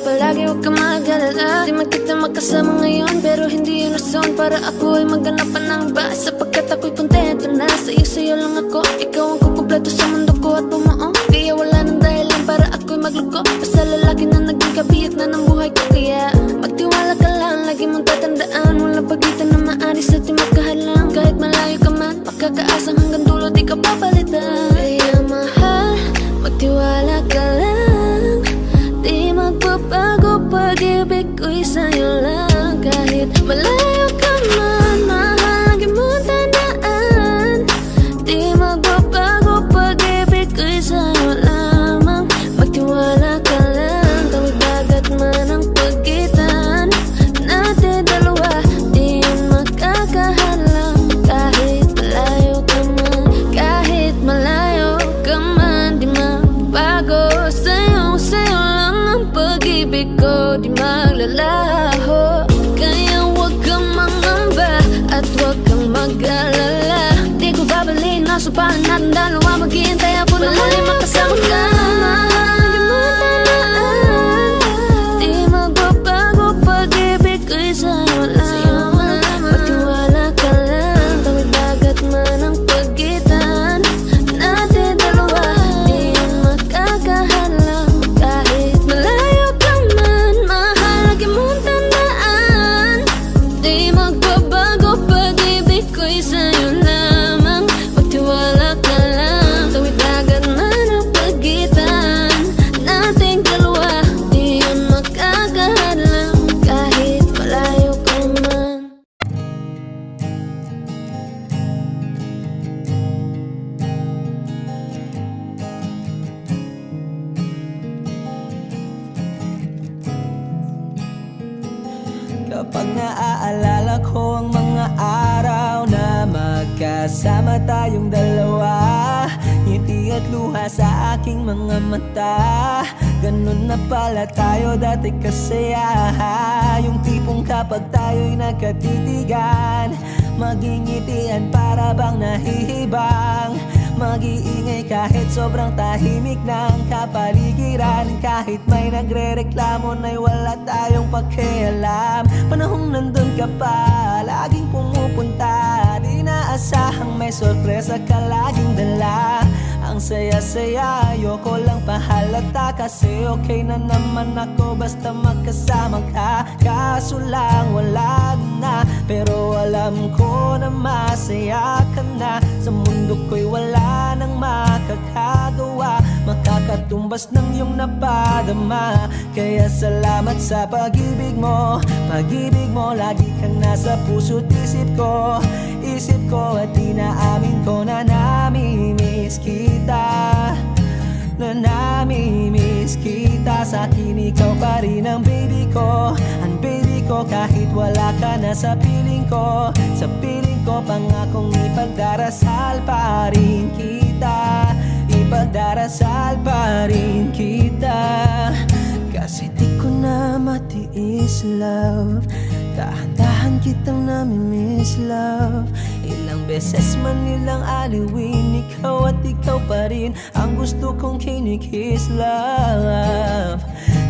palagi, huwag ka mag-alala. Di man kita magkasama ngayon, pero hindi yun rason para ako ay maghanap pa ng iba. Sapagkat ako'y kontento na sa'yo lang ako. Ikaw ang kukumpleto sa mundo ko at bumuo. Kaya wala nang dahilan para ako'y magluko. Basta lalaki na naging kabiyak na ng buhay ko. Kaya magtiwala ka lang, lagi mong tatandaan, walang pagitan na maaris at di magkahalang. Kahit malayo ka man, makakaasang hanggang dulo di ka papalitan. Kaya mahal, magtiwala ka lang, di magbabago, pag-ibig ko'y sa'yo lang. Kahit malayo ka man, mahal, lagi mong tandaan, di magbabago, pag-ibig ko'y sa'yo lamang. Magtiwala ka lang, tawid dagat man ang pagitan natin dalawa, di yun makakahalang. Kahit malayo ka man, kahit malayo ka man, di magbago, sa'yo lang ang pag-ibig ko, di maglalaho. Kaya huwag kang mangamba at huwag kang mag-alala. Di ko babalik na supahan natin dalawa, maghihintay ako na muli makasama ka. Lagi mo tandaan, di magbabago, pag-ibig ko'y sa'yo lamang. Magtiwala ka lang, tawid dagat man ang pagitan natin dalawa, di yun makakahalang. Kahit malayo ka man, mahal, lagi mong tandaan, di magbabago, pag-ibig ko'y sa'yo lamang. Magtiwala ka lang, tawid dagat man ang pagitan nating dalawa, di yun makakahalang. Kahit malayo ka man. Kapag naaalala ko ang mga araw na magkasama tayong dalawa, ngiti at luha sa aking mga mata. Ganun na pala tayo dati kasaya. Yung tipong kapag tayo'y nagkatitigan, magingitian para bang nahihibang. Mag-iingay kahit sobrang tahimik ng kapaligiran. Kahit may nagre-reklamo na'y wala tayong pakialam. Panahong nandun ka pa, laging pumupunta, di naasahang may sorpresa ka laging dala. Ang saya-saya, ayoko lang pahalata, kasi okay na naman ako basta magkasama ka. Kaso lang wala na, pero alam ko na masaya ka na. Sa mundo ko'y wala nang makakagawa, makakatumbas ng iyong napadama. Kaya salamat sa pag-ibig mo, pag-ibig mo. Lagi kang nasa puso't isip ko, isip ko. At inaamin ko na namimiss kita, na namimiss kita. Sa akin ikaw pa rin ang baby ko, ang baby ko. Kahit wala ka na sa piling ko, sa piling ko, pangakong ipagdarasal pa rin kita, ipagdarasal pa rin kita. Kasi di ko na matiis, love, dahan-dahan kitang namimiss, love. Ilang beses man nilang aliwin, ikaw at ikaw pa rin ang gusto kong kinikiss, love.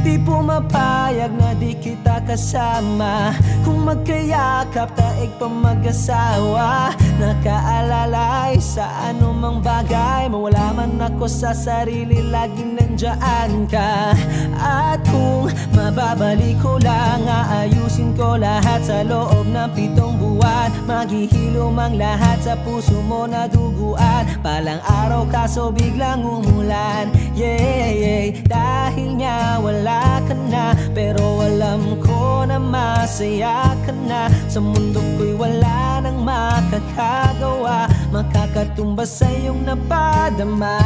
Di pumapayag na di kita kasama, kung magkayakap taig pa mag-asawa. Nakaalalay sa anumang bagay, mawala man ako sa sarili, laging nandyan ka. At kung mababalik ko lang, aayusin ko lahat sa loob ng 7 buwan. Maghihilom ang lahat sa puso mo na duguan. Palang araw kaso biglang umulan, yeah, yeah. Dahil nga wala ka na, pero alam ko na masaya ka na. Sa mundo ko'y wala nang makakagawa, makakatumbas sa iyong napadama.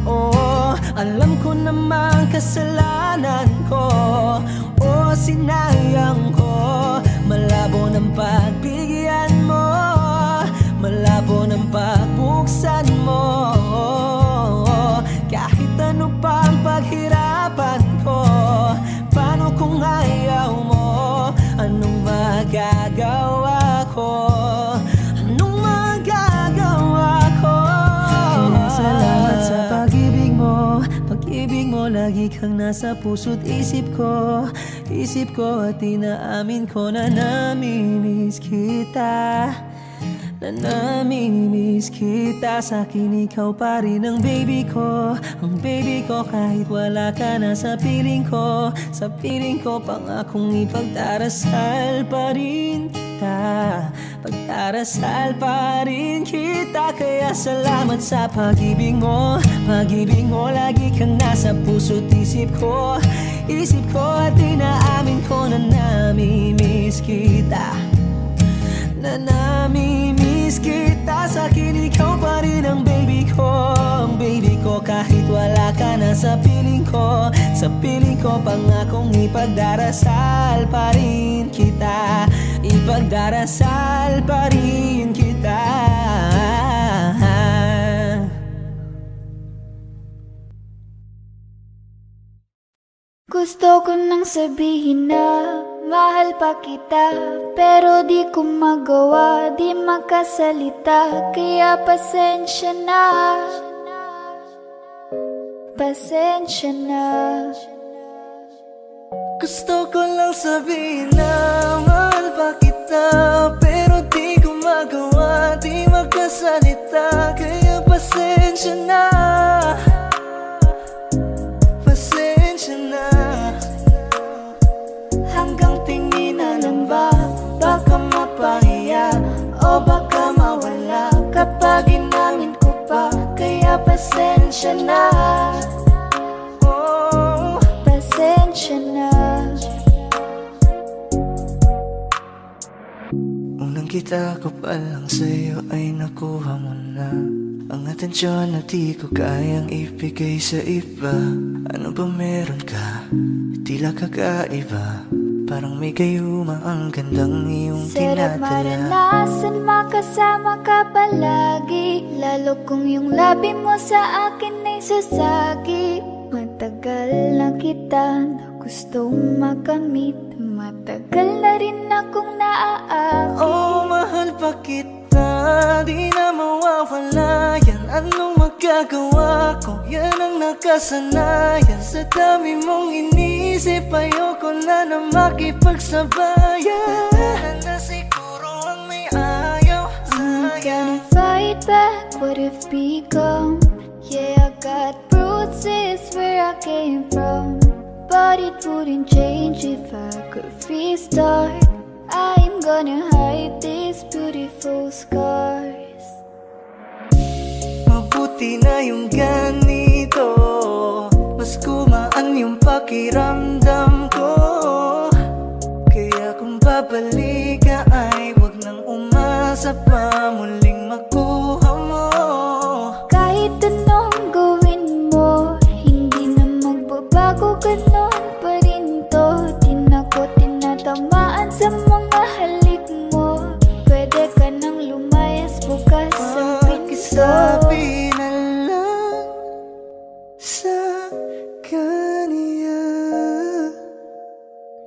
Oh, alam ko namang kasalanan ko, oh, sinayang ko. Malabo ng pagbigyan mo, malabo ng pagbuksan mo. Kahit ano pang paghirapan ko, paano kung ayaw mo? Anong magagawa ko? Anong magagawa ko? Kaya salamat sa pag-ibig mo, pag-ibig mo. lagi kang nasa puso't isip ko. Isip ko at inaamin ko na namimiss kita. Na namimiss kita. Sa'kin ikaw pa rin ang baby ko. Ang baby ko kahit wala ka na sa piling ko. Sa piling ko pangakong ipagdarasal pa rin kita. Pagdarasal pa rin kita. Kaya salamat sa pag-ibig mo. Pag-ibig mo lagi kang nasa puso't isip ko. Isip ko at inaamin ko na namimiss kita. Na namimiss kita. Sa'kin ikaw pa rin ang baby ko. Ang baby ko kahit wala ka na sa piling ko. Sa piling ko pangakong ipagdarasal pa rin kita. Ipagdarasal pa rin kita. Gusto ko nang sabihin na mahal pa kita, pero di ko magawa, di makasalita. Kaya pasensya na, pasensya na. Gusto ko lang sabihin na mahal pa kita, pero di ko magawa, di makasalita. Kaya pasensya na, pasensya na. Hanggang tingin na lang ba, baka mapahiya o baka mawala kapag inamin ko pa. Kaya pasensya na, Oh, pasensya na. unang kita ko pa lang sa'yo ay nakuha mo na ang atensyon na di ko kayang ibigay sa iba. Ano ba meron ka? Tila kakaiba. Parang may gayuma ang gandang iyong Sarap tinadala. maranasan, makasama ka palagi, lalo kung yung labi mo sa akin ay sasagi. Matagal na kita na gustong makamit, matagal na rin akong naaakit. Oh, mahal pa kita, di na mawawala yan. Anong magagawa ko? Yan ang nakasanayan. Sa dami mong inisip, ayoko na na makipagsabayan. Wala na siguro ang may ayaw I'm sa'yo. gonna fight back what if become. Yeah, I got bruises where I came from, but it wouldn't change if I could restart. I'm gonna hide these beautiful scars. Mabuti na yung ganito, mas gumaan yung pakiramdam ko. Kaya kung babalik ka ay wag nang umasa pa muling makuha mo. Kahit anong gawin mo, hindi na magbabago, ganon pa rin to. Di na ko tinatamaan sa mga halik mo. Pwede ka nang lumayas, bukas ang pinto. Pakisabi na lang sa kanya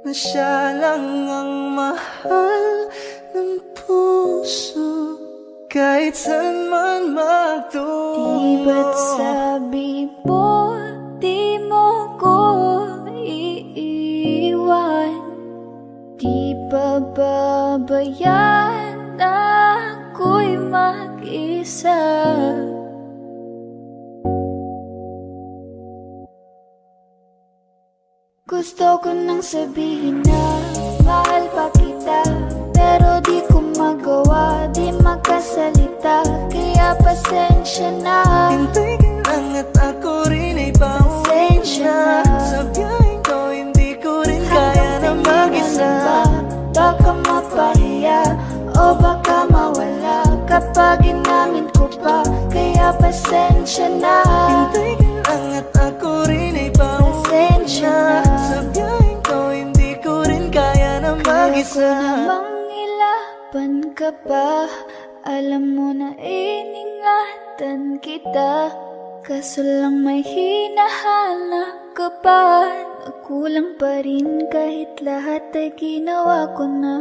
na siya lang ang mahal ng puso, kahit saan man magtungo. Di ba't sabi mo, di mo ko iiwan? Di ba babayaan na ako'y mag-isa? Gusto ko nang sabihin na mahal pa kita, pero di ko magawa, di makasalita. Kaya pasensya na, Hintay ka lang at ako rin ay pauwi pasensya na. na. Sa biyaheng to hindi ko rin kaya na mag-isa. Baka mapahiya o baka mawala kapag inamin ko pa. Kaya pasensya na, Hintay ka lang at ako rin ay pauwi pasensya na. na. Sa biyaheng to hindi ko rin kaya na Kaya ko mag-isa. namang ilaban ka pa, alam mo na iningatan kita. Kaso lang may hinahanap ka pa, nakulang pa rin kahit lahat ay ginawa ko na.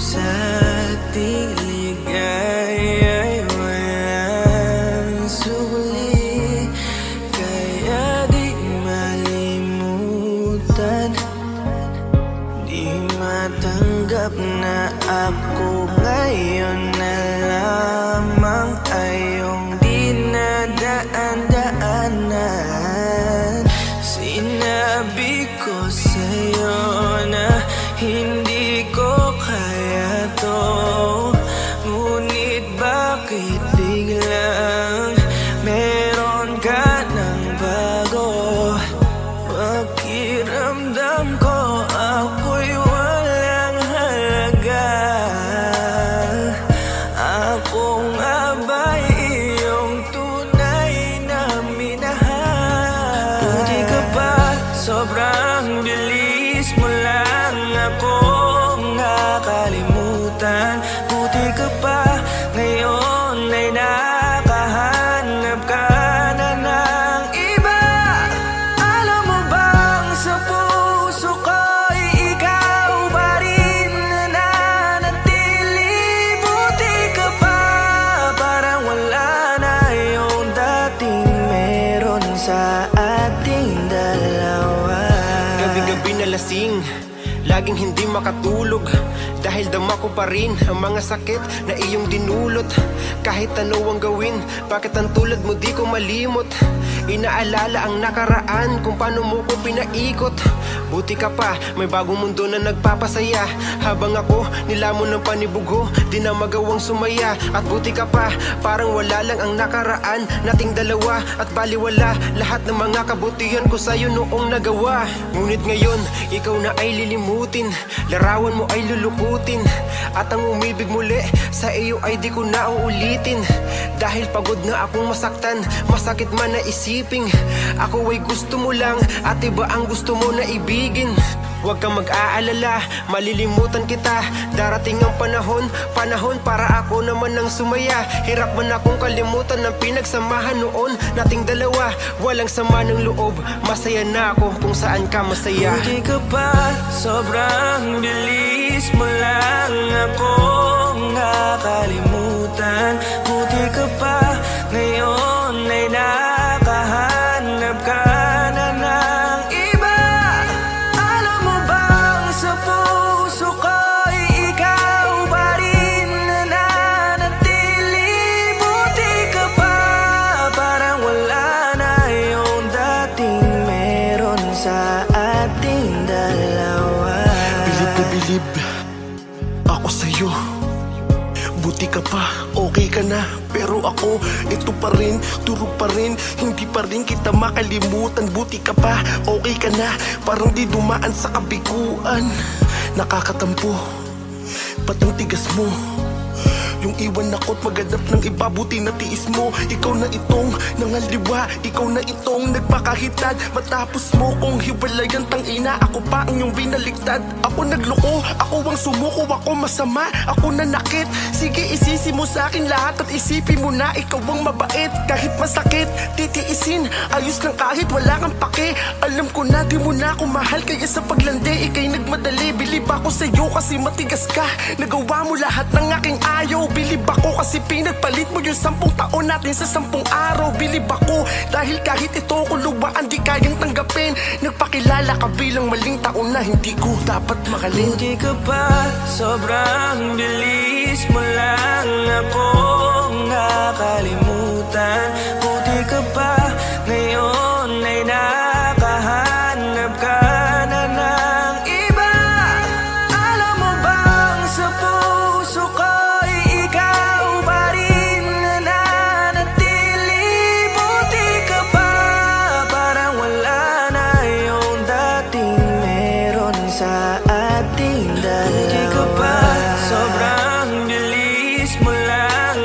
sa ating ligaya'y walang suli, kaya di malimutan. Di matanggap na ako ngayon na lamang ay iyong dinadaan-daanan. Sinabi ko sa'yo na hindi ko kaya to, ngunit bakit biglang meron ka ng bago? Pakiramdam ko ako'y walang halaga. Ako nga ba'y iyong tunay na minahal? Buti ka pa, sobrang bilis mo lang akong nakalimutan. Buti ka pa, ngayon ay nakahanap ka na ng iba. Alam mo bang sa puso ko'y ikaw pa rin nananatili? Buti ka pa, parang wala na yung dating meron sa ating dalawa. Gabi-gabi na lasing, laging hindi makatulog, dahil dama ko pa rin ang mga sakit na iyong dinulot. Kahit ano ang gawin, bakit ang tulad mo di ko malimot? Inaalala ang nakaraan, kung paano mo ko pinaikot. Buti ka pa, may bagong mundo na nagpapasaya, habang ako nilamon ng panibugo, di na magawang sumaya. At buti ka pa, parang wala lang ang nakaraan nating dalawa, at baliwala lahat ng mga kabutihan ko sa'yo noong nagawa. Ngunit ngayon, ikaw na ay lilimutin, larawan mo ay lulukutin, at ang umibig muli sa iyo ay di ko na uulitin. Dahil pagod na akong masaktan, masakit man na isiping ako ay gusto mo lang at iba ang gusto mo na ibigin. Huwag kang mag-aalala, malilimutan kita. Darating ang panahon para ako naman ang sumaya. Hirap man akong kalimutan ng pinagsamahan noon nating dalawa. Walang sama ng loob, masaya na ako kung saan ka masaya. Buti ka pa, sobrang bilis mo lang akong nakalimutan. Buti ka pa, ngayon ay nakahanap ka na ng iba. Alam mo bang sa puso ko'y ikaw pa rin nananatili? Buti ka pa, parang wala na yung dating meron sa ating dalawa. Bilib na bilib ako sa'yo. Buti ka pa, okay ka na. Pero ako, ito pa rin, turo pa rin, hindi pa rin kita makalimutan. Buti ka pa, okay ka na, parang di dumaan sa kabiguan. Nakakatampo, ba't ang tigas mo? Yung iwan ako't maghanap ng iba, buti na tiis mo. Ikaw na itong nangaliwa, ikaw na itong nagpakahitad. Matapos mo kong hiwalayan, tangina, ako pa ang iyong binaligtad. Ako nagloko, ako ang sumuko, ako masama, ako nanakit. Sige, isisi mo sa akin lahat at isipin mo na ikaw ang mabait. Kahit masakit, titiisin, ayos lang kahit wala kang pake. Alam ko na di mo na ako mahal, kaya sa paglandi ikay nagmadali. Bilib ako sa'yo kasi matigas ka, nagawa mo lahat ng aking ayaw. Bilib ako kasi pinagpalit mo yung 10 taon natin sa 10 araw. Bilib ako dahil kahit ito kuluwaan di kayang tanggapin. Nagpakilala ka bilang maling taon na hindi ko dapat makalin. Buti ka pa, sobrang bilis mo lang akong nakalimutan. Buti ka pa, ngayon ay nakahanap ka na ng iba. Alam mo bang sa puso ko'y ikaw pa rin nananatili? Buti ka pa, parang wala na yung dating meron sa ating dalawa. Buti ka pa, sobrang bilis mo lang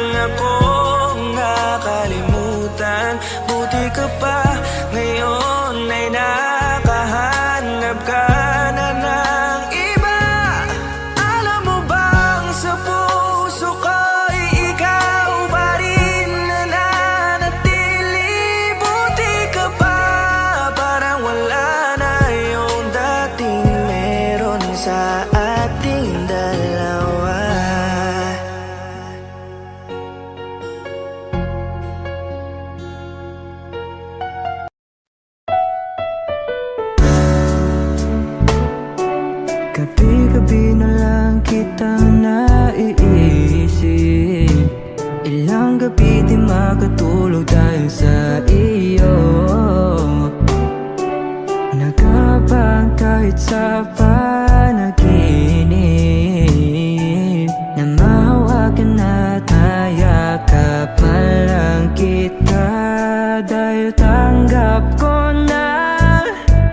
kang naiisip. Ilang gabi di makatulog dahil sa iyo. Nagkabang kahit sa panaginip, na mahawakan at mayakapan lang kita. Dahil tanggap ko na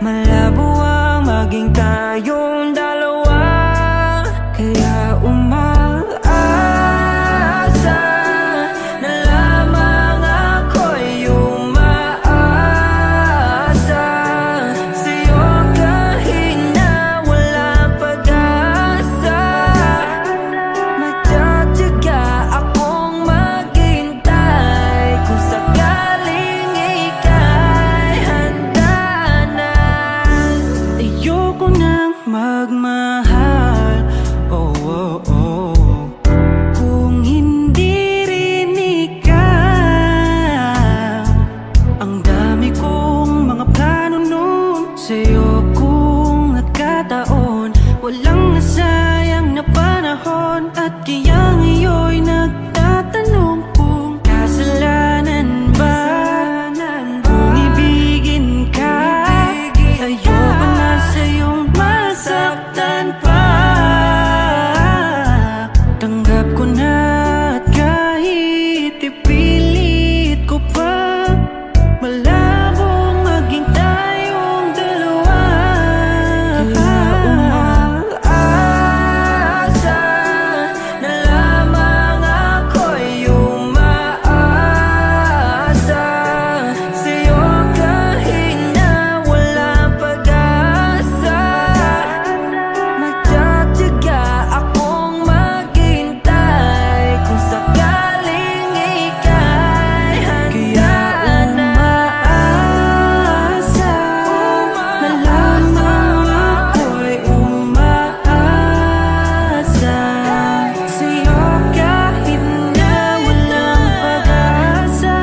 malabo ang maging tayong dalawa. Kaya umaasa na lamang ako'y umaasa sa'yo kahit na walang pag-asa. Magtsatsaga akong maghintay kung sakaling ika'y handa na. Ayoko nang magmahal, oh, oh, oh, kung hindi rin ikaw. Ang dami kong mga plano nun sa'yo kung nagkataon. Walang nasayang na panahon. At kaya ngayon'y nagtatanong kung kasalanan ba kung ibigin ka. Ayoko na sa'yong masaktan pa. Tanggap ko na at kahit ipilit ko pa, malabong maging tayong dalawa. Kaya umaasa na lamang ako'y umaasa sa'yo kahit na walang pag-asa. Magtsatsaga akong maghintay kung sakaling ika'y handa na. Umaasa na lamang ako'y umaasa sa'yo kahit na walang pag-asa.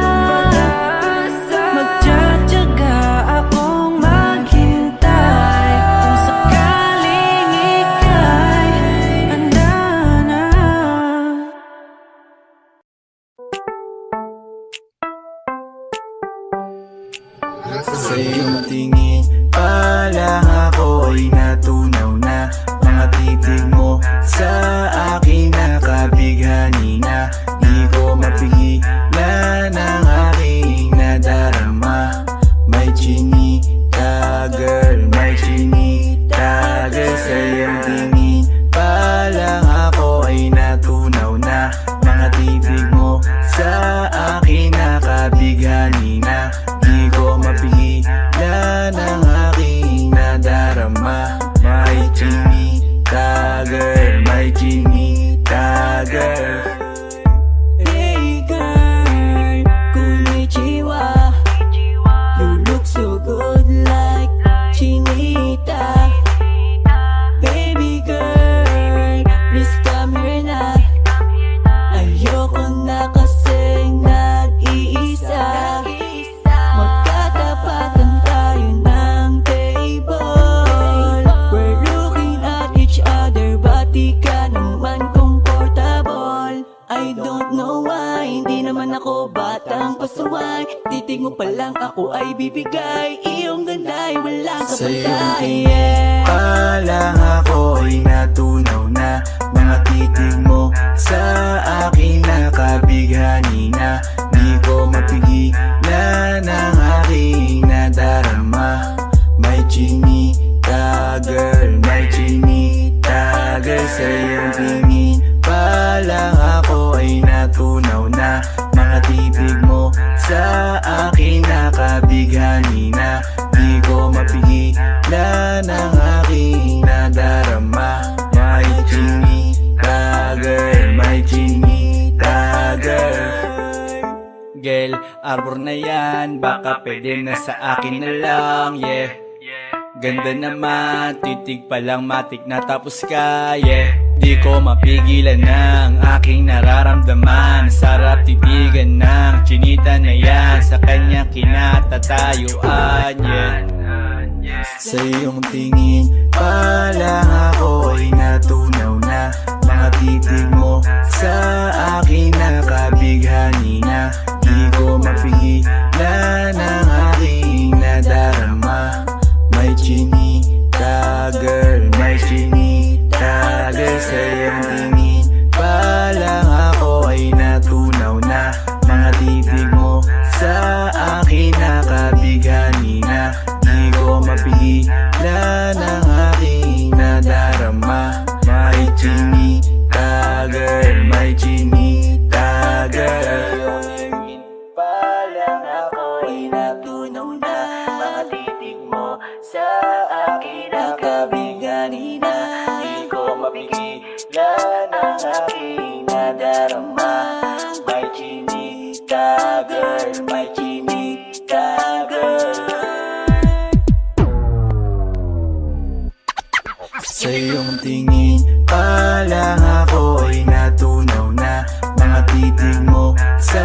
Magtsatsaga akong maghintay kung sakaling ika'y handa na. Sa iyong tingin pa lang ako'y natunaw na. Mga titig mo sa akin nakabighani na. Di ko mapigilan ang aking nadarama. May chinita girl, may chinita girl. Sa iyong tingin pa lang ako ay natunaw na. Mga titig mo sa akin nakabighani na. Di ko mapigilan ang aking nadarama. May chinita girl, may chinita girl. Hey girl, konnichiwa. You look so good like chinita. Baby girl, please come here na. Ayoko na kasing nag-iisa. Magkatapatan tayo ng table. We're looking at each other, ba't di ka naman comfortable? I don't know why, hindi naman ako batang pasuway. Titig mo pa lang ako ay bibigay. Iyong ganda'y walang Sa iyong kapatay. tingin pa lang ako'y natunaw na. Mga titig mo sa akin nakabighani na. Di ko mapigilan ang aking nadarama. May chinita girl, may chinita girl. Sa iyong tingin pa lang ako ay natunaw na. Mga titig mo sa akin nakabighani na. Di ko mapigilan ang aking nadarama. May chinita girl, may chinita girl. Girl, arbor na yan, baka pwede na sa akin na lang, yeah. Ganda naman, titig pa lang matik na tapos ka, yeah. Di ko mapigilan ng aking nararamdaman. Sarap titigan ng chinita na yan, sa kanya kinatatayuan, yeah. Sa iyong tingin pa lang ako ay natunaw na. Mga ng aking nadarama. May chinig ka girl, may chinig ka girl. Sa iyong tingin pa lang ako'y natunaw na. Mga titig mo sa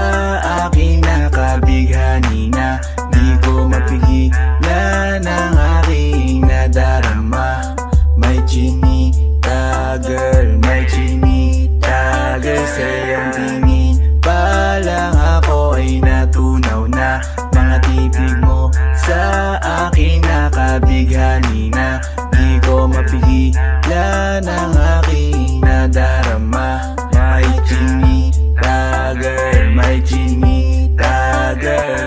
akin nakabighani na. Di ko mapigilan ang aking nadarama. May chinita girl, may chinita girl. Sa iyong tingin pa lang ako'y natunaw na. Mga titig mo sa akin nakabighani na. Di ko mapigilan ang aking nadarama. May chinita girl, may chinita girl.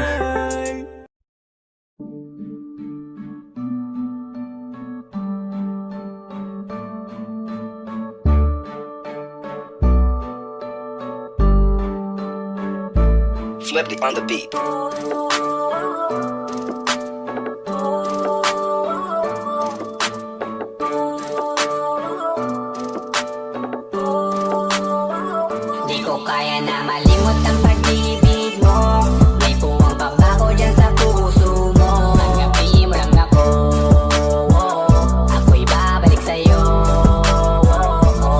Flip it on the beat. Di ko kaya na malimot ang pag-ibig mo. May puwang pabago dyan sa puso mo. Tanggapin mo lang ako, ako'y babalik sa'yo.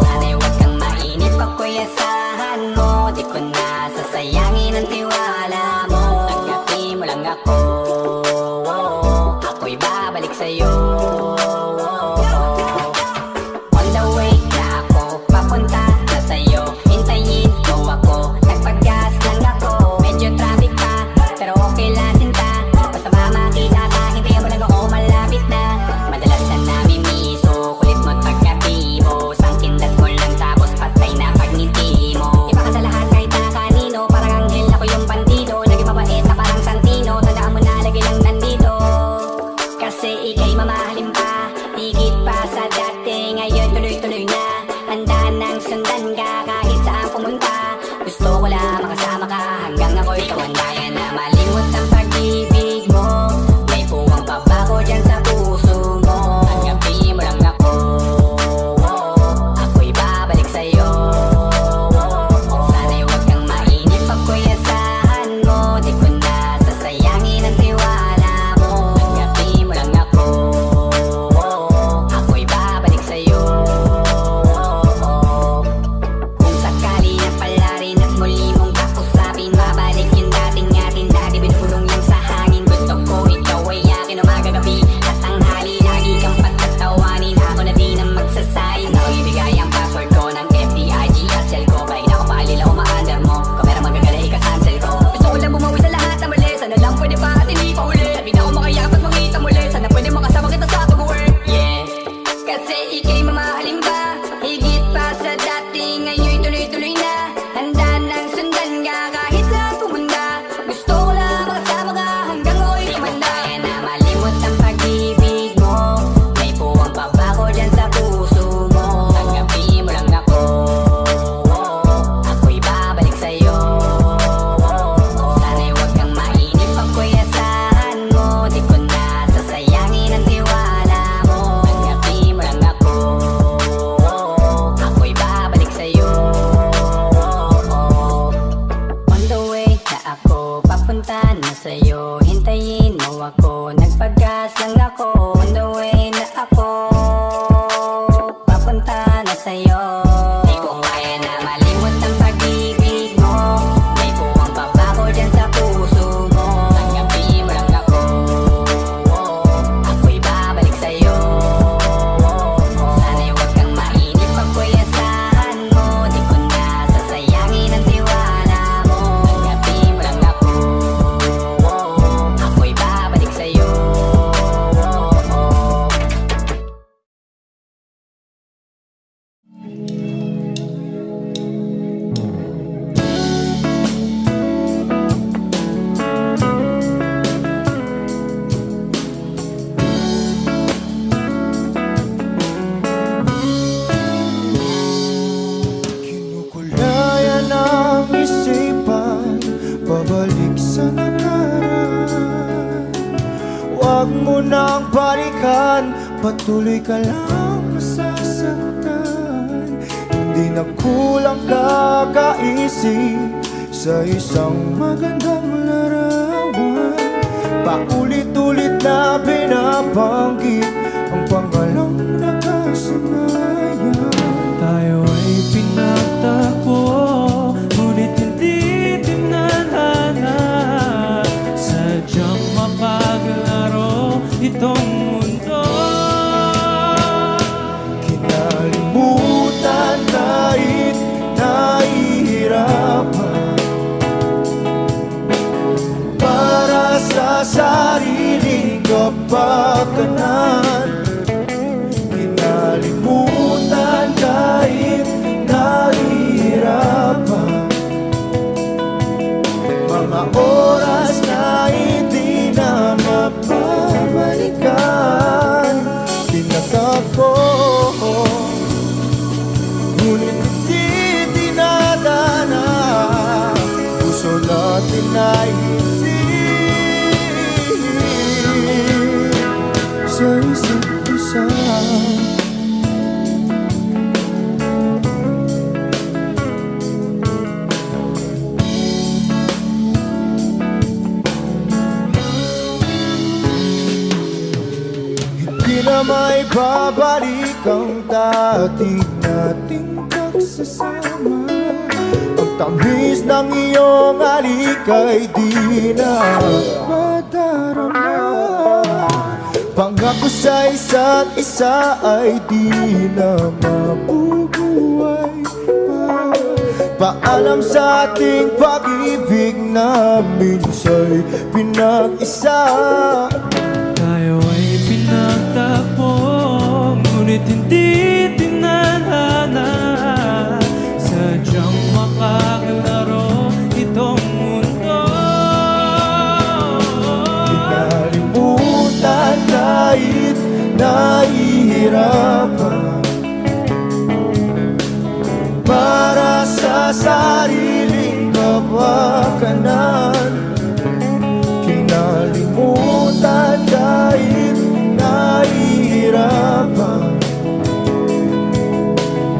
Sana'y huwag kang mainip, ako'y asahan mo. Di ko na sasayangin ang tiwala mo. Tanggapin mo lang ako, ako'y babalik sa'yo. On the way na ako papunta na sa'yo. Hintayin mo ako, nagpaggas lang ako. Medyo traffic pa, pero okay lang sinta. Basta ba makita ka, hintayin mo lang ako, malapit na. Madalas na namimiso, kulit mo't pagkatibo. Sangkindat mo lang tapos patay na pagngiti mo. Iba ka sa lahat kahit na kanino, parang anghel ako yung bandido. Naging mabait na parang Santino, tandaan mo na lagi lang nandito. Kasi ika'y mamahalin pa, higit pa sa dati. Ngayon tuloy-tuloy na, handa nang sundan ka kahit saan pumunta. Gusto ko lang makasama ka hanggang ako'y tumanda na. Malimot ang pag-ibig mo, may puwang pabago dyan sa puso mo. Tanggapin mo lang ako, ako'y babalik sa'yo. Sana'y huwag kang mainip, ako'y asahan mo. Di ko na sasayangin ang tiwala mo. Tanggapin mo lang ako, ako'y babalik sa'yo. Kung sakali na pala rin at muli mong kakusapin, mabalik yung dating atin, dati binulong yung sa hangin. Gusto ko ikaw ay akin umagabi at tanghali. Lagi kang patatawanin, ako na din ang magsasayin. Ako ibigay ang password ko ng FBIG at cell ko. Kahit na ako paalila o ma-under mo, kamera magagala ika-cancel ko. Gusto ko lang bumawi sa lahat na mali. Sana lang pwede pa at hindi pa uli. Sabi na ako makayap at makita muli. Sana pwede makasama kita sa pag-work. Yeah, kasi ika'y mamahalin ba, higit pa sa dati. Ngayon'y tuloy-tuloy na, handa nang sundan ka kahit saan pumunta. Gusto ko lang makasama ka hanggang ako'y tumanda. Kaya na malimot ang pag-ibig mo, may puwang pabago dyan sa puso mo. Tanggapin mo lang ako, ako'y babalik sa'yo. Sana'y huwag kang mainip, ako'y asahan mo. Di ko na sasayangin ang tiwala mo. Tanggapin mo lang ako, ako'y babalik sa'yo. On the way na ako papunta na sa'yo. Hintayin mo ako, nagpaggas lang ako. On the way na ako papunta na sa'yo. Di ko kaya na malimot ang pag-ibig mo, may puwang pabago dyan sa puso mo. Tanggapin mo lang ako, ako'y babalik sa'yo. Sana'y huwag kang mainip, ako'y asahan mo. Di ko na sasayangin ang tiwala mo. Tanggapin mo lang ako, ako'y babalik sa'yo. Kinukulaya ng isipan, pabalik sa nakaraan. Huwag mo nang balikan, patuloy ka lang masasaktan. Hindi na kulang kakaisip sa isang magandang larawan. Paulit-ulit na binabanggit ang pangalang nakasanayan. Tayo ay pinagtagpo, ngunit hindi tinadhana. Sadyang mapaglaro itong mundo. Kinalimutan kahit nahihirapan, para sa sariling kapakanan. Kinalimutan kahit nahihirapan, mga oras na hindi na mapabalikan. Pinagtagpo, ngunit hindi dinadana. Puso natin ay hindi sa isa't isa. Hindi na may babalik ang dati nating pagsasama. Ang tamis ng iyong halik ay di na madarama. Pangako sa isa't isa ay di na mabubuhay pa. Paalam sa ating pag-ibig na minsa'y pinag-isa. Tayo ay pinagtagpo, ngunit hindi tinadhana. Sadyang makaglaro itong mundo. Kinalimutan kahit nahihirapan, para sa sariling kapakanan. Kinalimutan kahit nahihirapan,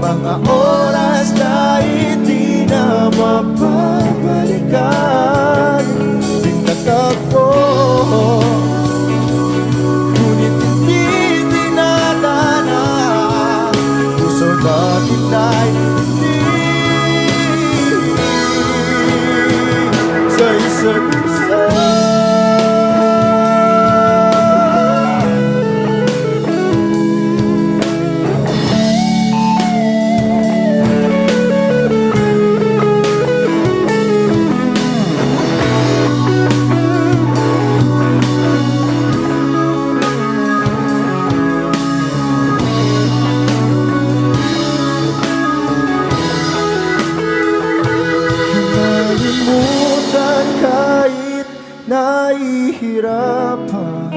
mga oras na hindi na mapabalikan. Pinagtagpo, ngunit hindi dinadana. Puso natin ay hindi sa isa't isa. Kinalimutan kahit nahihirapan,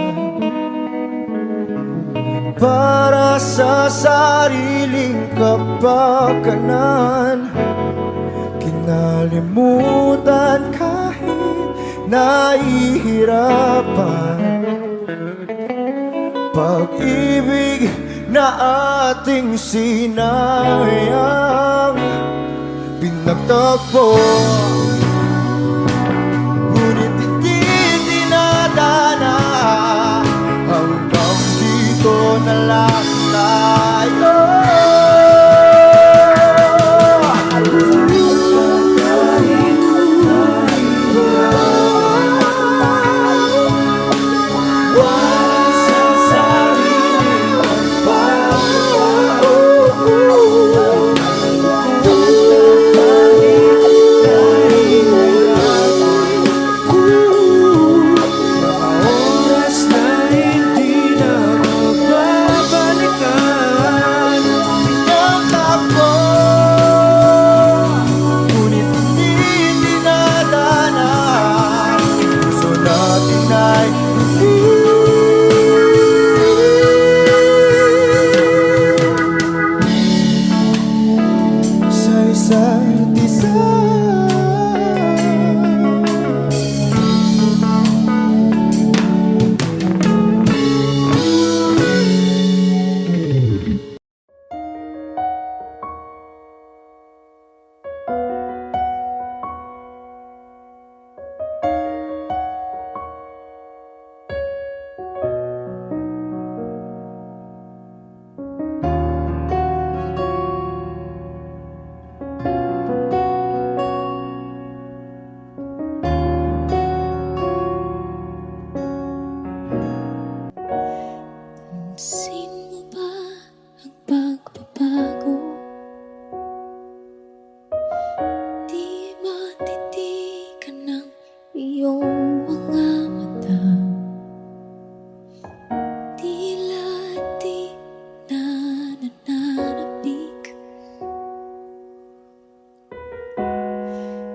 para sa sariling kapakanan. Kinalimutan kahit nahihirapan, pag-ibig na ating sinayang. Pinagtagpo, ngunit hindi dinadana. Hanggang dito na lang tayo.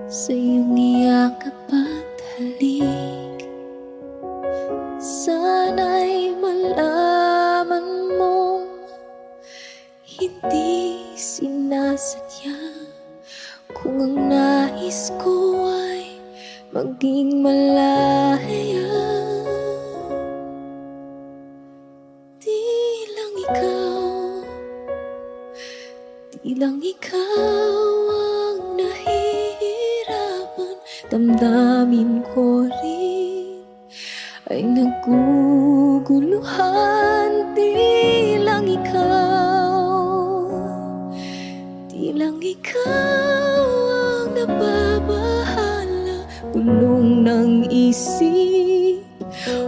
sa iyong iyakap at halik. Sana'y malaman mong hindi sinasadya. Kung ang nais ko ay maging malaya, di lang ikaw ang nahihirapan. Damdamin ko rin ay naguguluhan. Di lang ikaw ang nababahala. Bulong ng isip,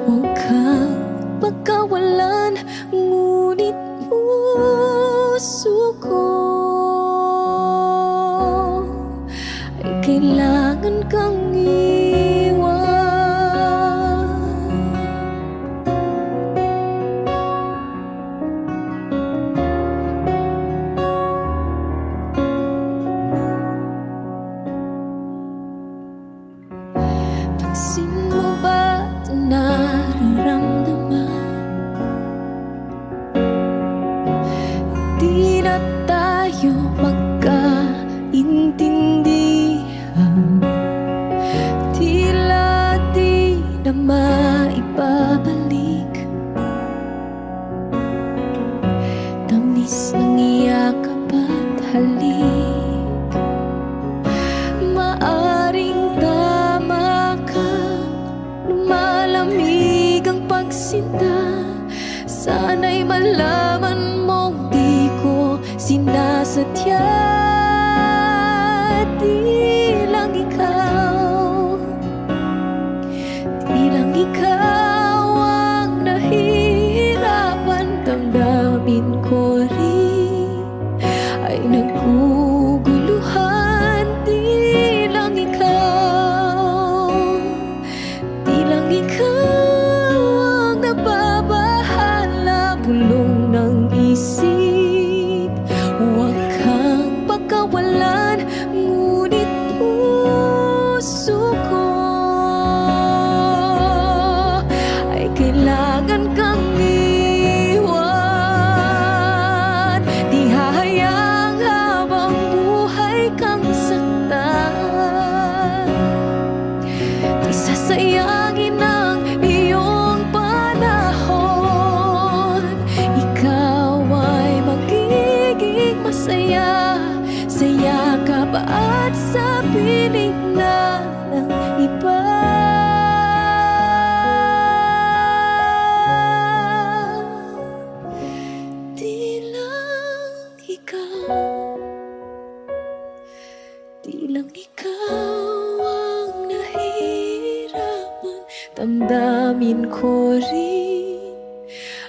huwag kang pagkawalan. Ngunit puso ko ay kailangan kang iwan. Pansin mo ba ito nararamdaman? Di na tayo magkaintindihan. Tila di na maibabalik tamis ng iyakap at halik. Maaring tama ka, lumalamig ang pagsinta. Sana'y malaman mong di ko sinasadya. Di lang ikaw ang nahihirapan. Damdamin ko rin ay naguguluhan. Di lang ikaw ang nababahala. Bulong ng isip, huwag kang pagkawalan. Ngunit puso ko ay kailangan kang iwan. Di hahayang habang buhay kang saktan. Di sasayangin ang iyong panahon. Ikaw ay magiging masaya sa yakap at sa piling na ng iba. Di lang ikaw ang nahihirapan. Damdamin ko rin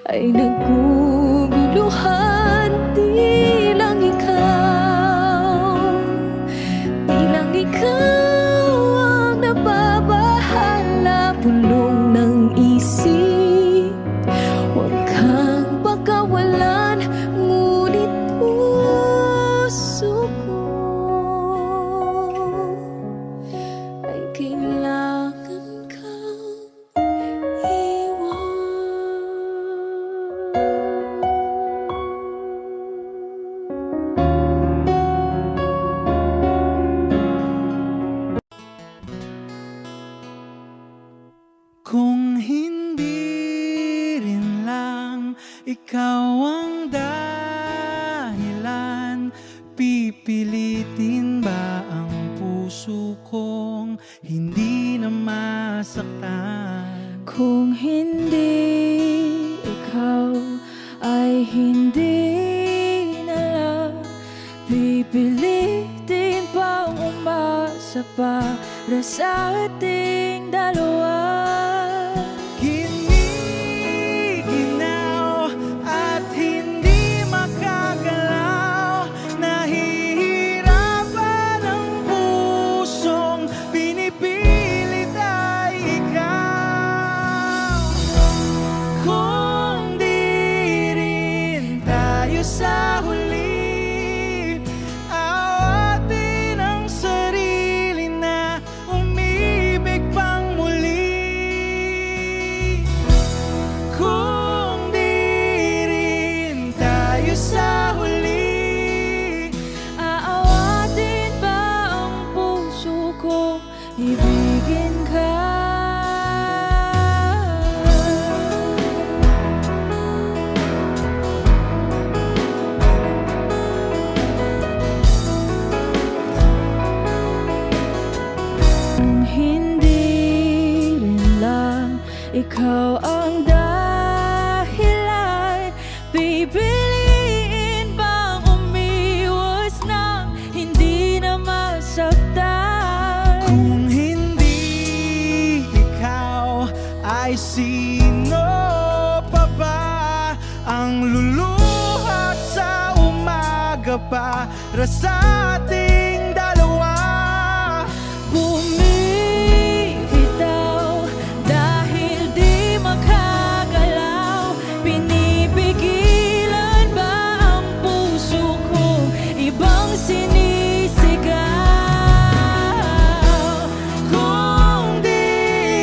ay naguguluhan. Di lang ikaw ang nababahala. Bulong ng isip, huwag kang pagkawalan. Ngunit puso ko ay kailangan kang iwan. Kung hindi rin lang ikaw ang dahilan, pipilitin ba ang puso kong hindi na masaktan? Kung hindi ikaw ay hindi na lang, pipilitin pa umasa para sa ating dalawa. Giniginaw at hindi makagalaw, nahihirapan ang pusong pinipilit ay ikaw. Kung di rin tayo sa huli, awatin ang sarili natin. ibigin ka. Kung hindi rin lang ikaw ang dahilan, pipiliin bang umiwas nang hindi na masaktan? Kung hindi ikaw, ay sino pa ba ang luluha sa umaga para sa ating dalawa? Bumibitaw dahil di makagalaw, pinipigilan ba ang puso ko ibang sinisigaw? Kung di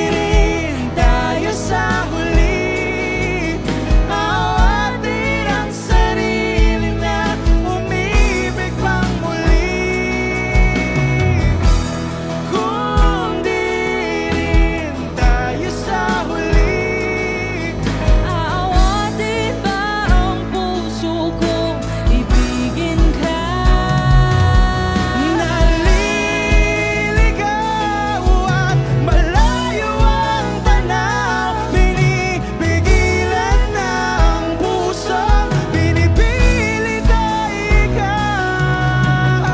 rin tayo sa huli, awatin ang sarili na umibig pang muli. Kung di rin tayo sa huli, aawatin ba ang puso kong ibigin ka? Naliligaw at malayo ang tanaw, pinipigilan ng puso, pinipilit ay ikaw.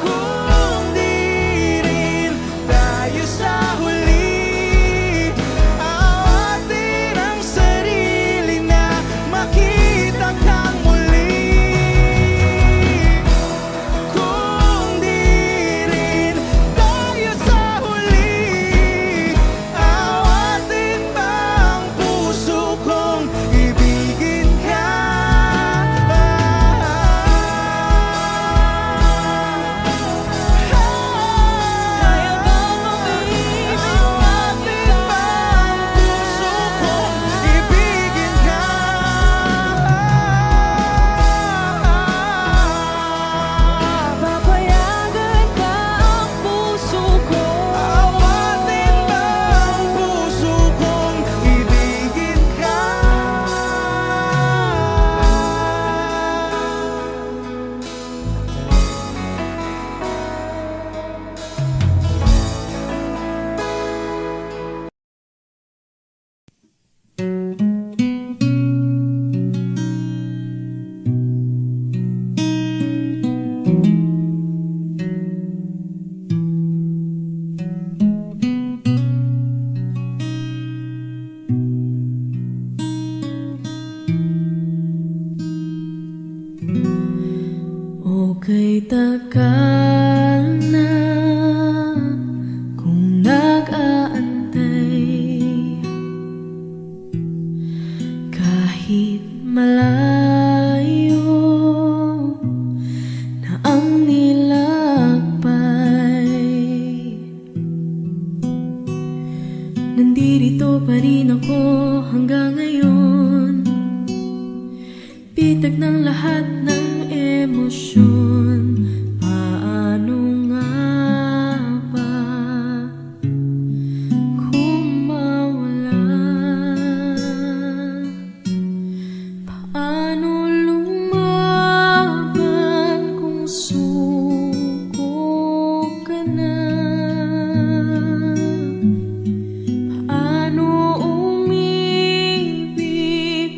Kung di rin tayo sa huli, awatin ang sarili na makita kang muli. Kung di rin tayo sa huli, awatin ba ang puso kong ibigin ka? Kaya bang umibig awatin ba ang puso kong ibigin ka? Papayagan ba ang puso ko? Awatin ba ang puso kong ibigin ka? Okay, tagal na kung nag-aantay, kahit malayo na ang nilakbay, nandito pa rin ako hanggang ngayon, bitag ng lahat ng emosyon. Paano nga ba kung mawala? Paano lumaban kung suko ka na? Paano umibig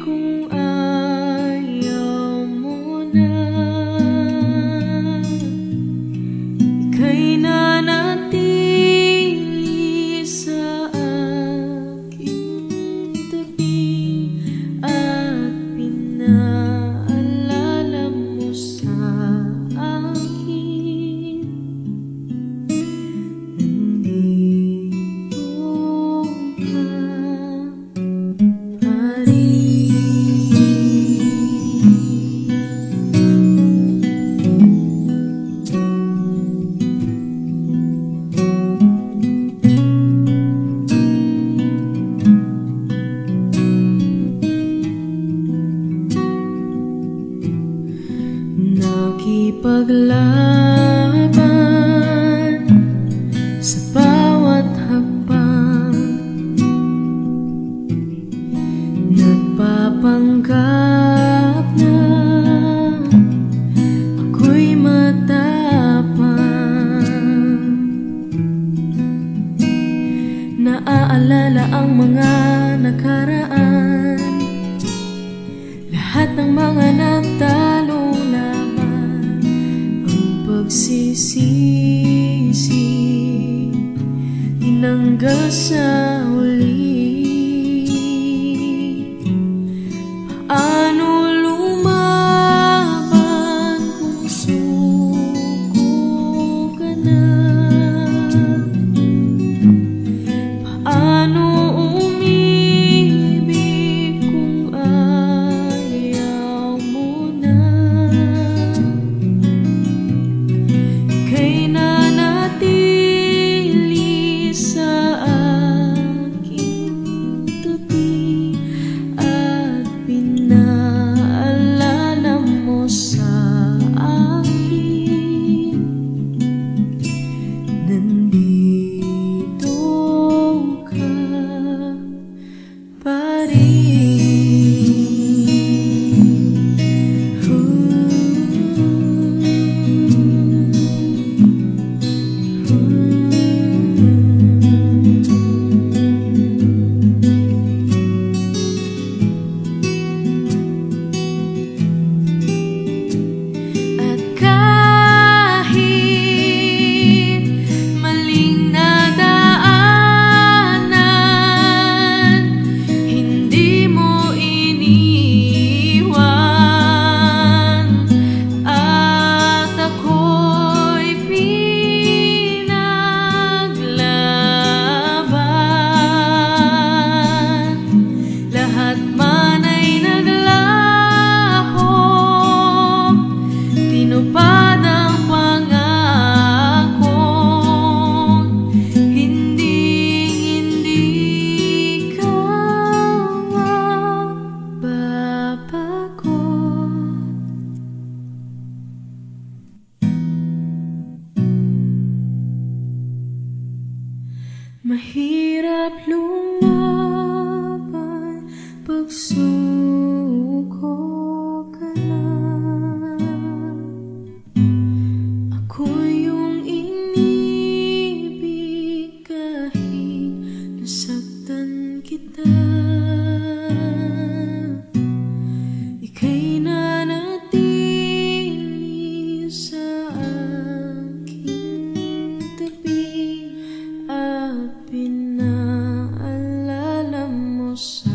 kung ayaw mo na? Ika'y nanatili sa aking tabi at pinaalala mo sa akin Naalala ang mga nakaraan, lahat ng mga nagtalong laban, ang pagsisisi tinanggal sa uli. Paano lumaban kung suko ka na? Paano umibig kung ayaw mo na? Ika'y nanatili sa aking tabi at pinaalala mo sa akin. Nandito ka pa At kahit maling nadaanan, hindi mo iniwan, at ako'y pinaglaban. Lahat man ay naglaho, tinupad ang pangako, hindi ka mababago. Mahirap lumaban pag suko ka na. Ako yung inibig kahit nasaktan kita. Ika'y nanatili sa aking tabi at pinaalala mo sa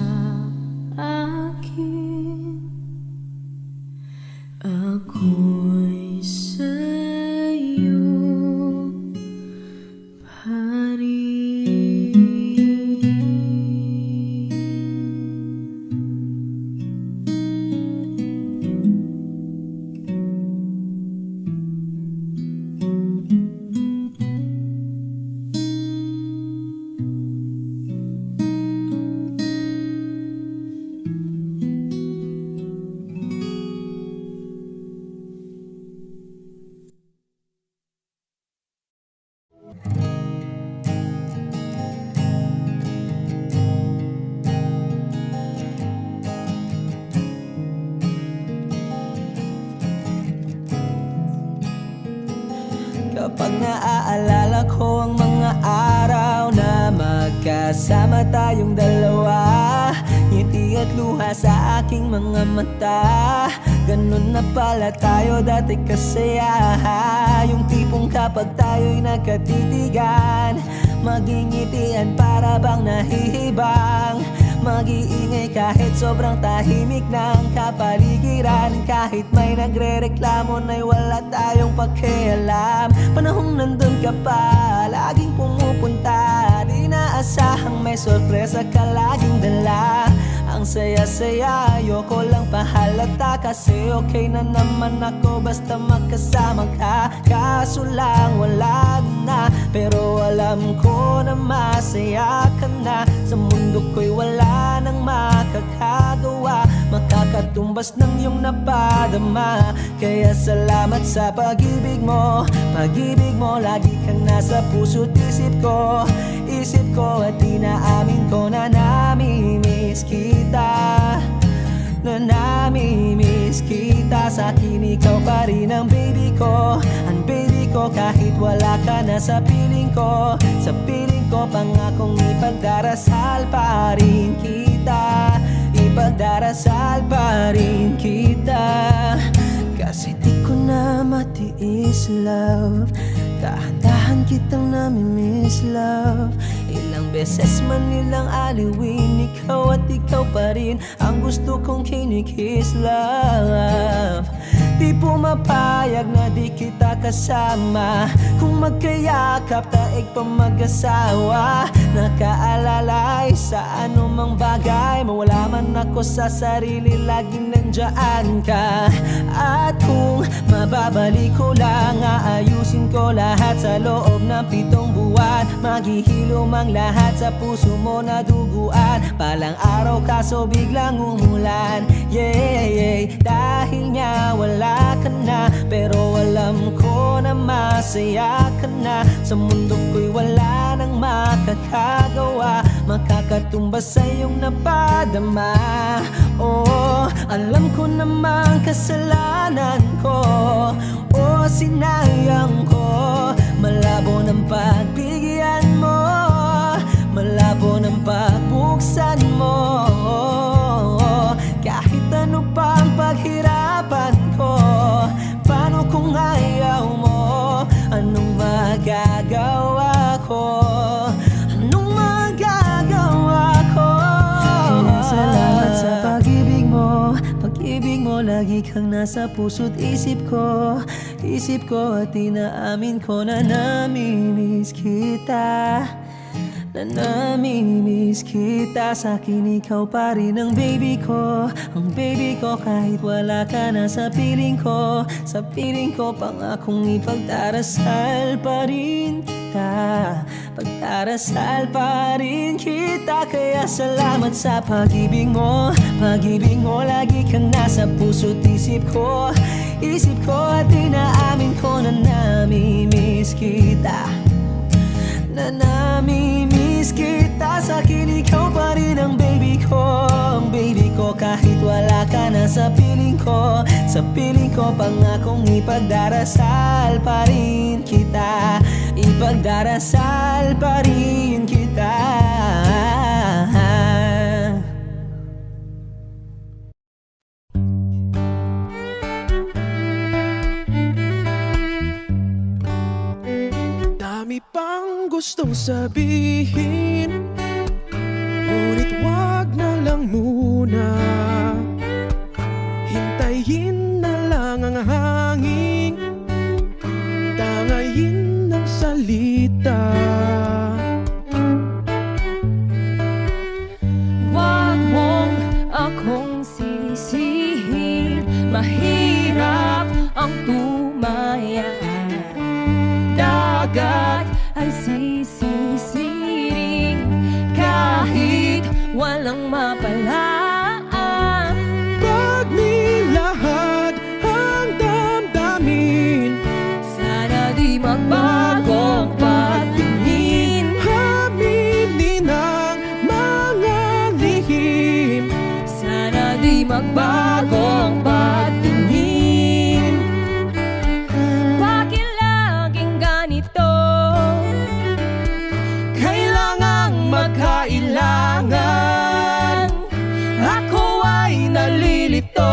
akin. Ako'y sa'yo pa rin. Kapag naaalala ko ang mga araw na magkasama tayong dalawa, ngiti at luha sa aking mga mata. Ganun na pala tayo dati kasaya, yung tipong kapag tayo'y nagkatitigan, magingitian para bang nahihibang. Mag-iingay kahit sobrang tahimik ng kapaligiran, kahit may nagre-reklamo na'y wala tayong pakialam. Panahong nandun ka pa, laging pumupunta, di naasahang may sorpresa ka laging dala. Ang saya-saya, ayoko lang pahalata, kasi okay na naman ako basta magkasama ka. Kaso lang wala na, pero alam ko na masaya ka na. Sa mundo ko'y wala nang makakagawa, makakatumbas ng iyong napadama. Kaya salamat sa pag-ibig mo, pag-ibig mo. Lagi kang nasa puso't isip ko, at inaamin ko na namimiss kita. na namimiss kita. Sa'kin ikaw pa rin ang baby ko, ang baby ko. Kahit wala ka na sa piling ko, sa piling ko, pangakong ipagdarasal pa rin kita, ipagdarasal pa rin kita. Kasi di ko na matiis, love, dahan-dahan kitang namimiss, love. Ilang beses man nilang aliwin, ikaw at ikaw pa rin ang gusto kong kinikiss, love. Di pumapayag na di kita kasama, kung magkayakap taig pa mag-asawa. Nakaalalay sa anumang bagay, mawala man ako sa sarili, laging nandyan ka. At kung mababalik ko lang, aayusin ko lahat sa loob ng 7 buwan. Maghihilom ang lahat sa puso mo na duguan. Palang araw kaso biglang umulan, yeah, yeah. Dahil nga wala ka na, pero alam ko na masaya ka na. Sa mundo ko'y wala nang makakagawa, makakatumbas sa iyong napadama. Oh, alam ko namang kasalanan ko, oh, sinayang ko. Malabo ng pagbigyan mo, malabo ng pagbuksan mo. Kahit ano pa ang paghirapan ko, paano kung ayaw mo? Anong magagawa ko? Anong magagawa ko? Kaya salamat sa pag-ibig mo, pag-ibig mo. Lagi kang nasa puso't isip ko, isip ko. At inaamin ko na namimiss kita, na namimiss kita. Sa'kin ikaw pa rin ang baby ko, ang baby ko. Kahit wala ka na sa piling ko, sa piling ko, pangakong ipagdarasal pa rin kita, pagdarasal pa rin kita. Kaya salamat sa pag-ibig mo, pag-ibig mo. Lagi kang nasa puso't isip ko, isip ko. At inaamin ko na namimiss kita, na namimiss kita. Sa'kin ikaw pa rin ang baby ko, ang baby ko. Kahit wala ka na sa piling ko, sa piling ko, pangakong ipagdarasal pa rin kita, ipagdarasal pa rin kita. Dami pang gustong sabihin, ngunit wag na lang muna. Hintayin na lang ang hangin, tangayin ng salita. Wag mong akong sisihin, mahirap ang tumaya. Dagat ay sisisiring kahit walang mapalaan. Pag nilahad ang damdamin, Sana di magbagong pagtingin. aminin ang mga lihim. Sana di magbagong pagtingin. Bakit laging ganito? Kailangang magkailangan, ako ay nalilito.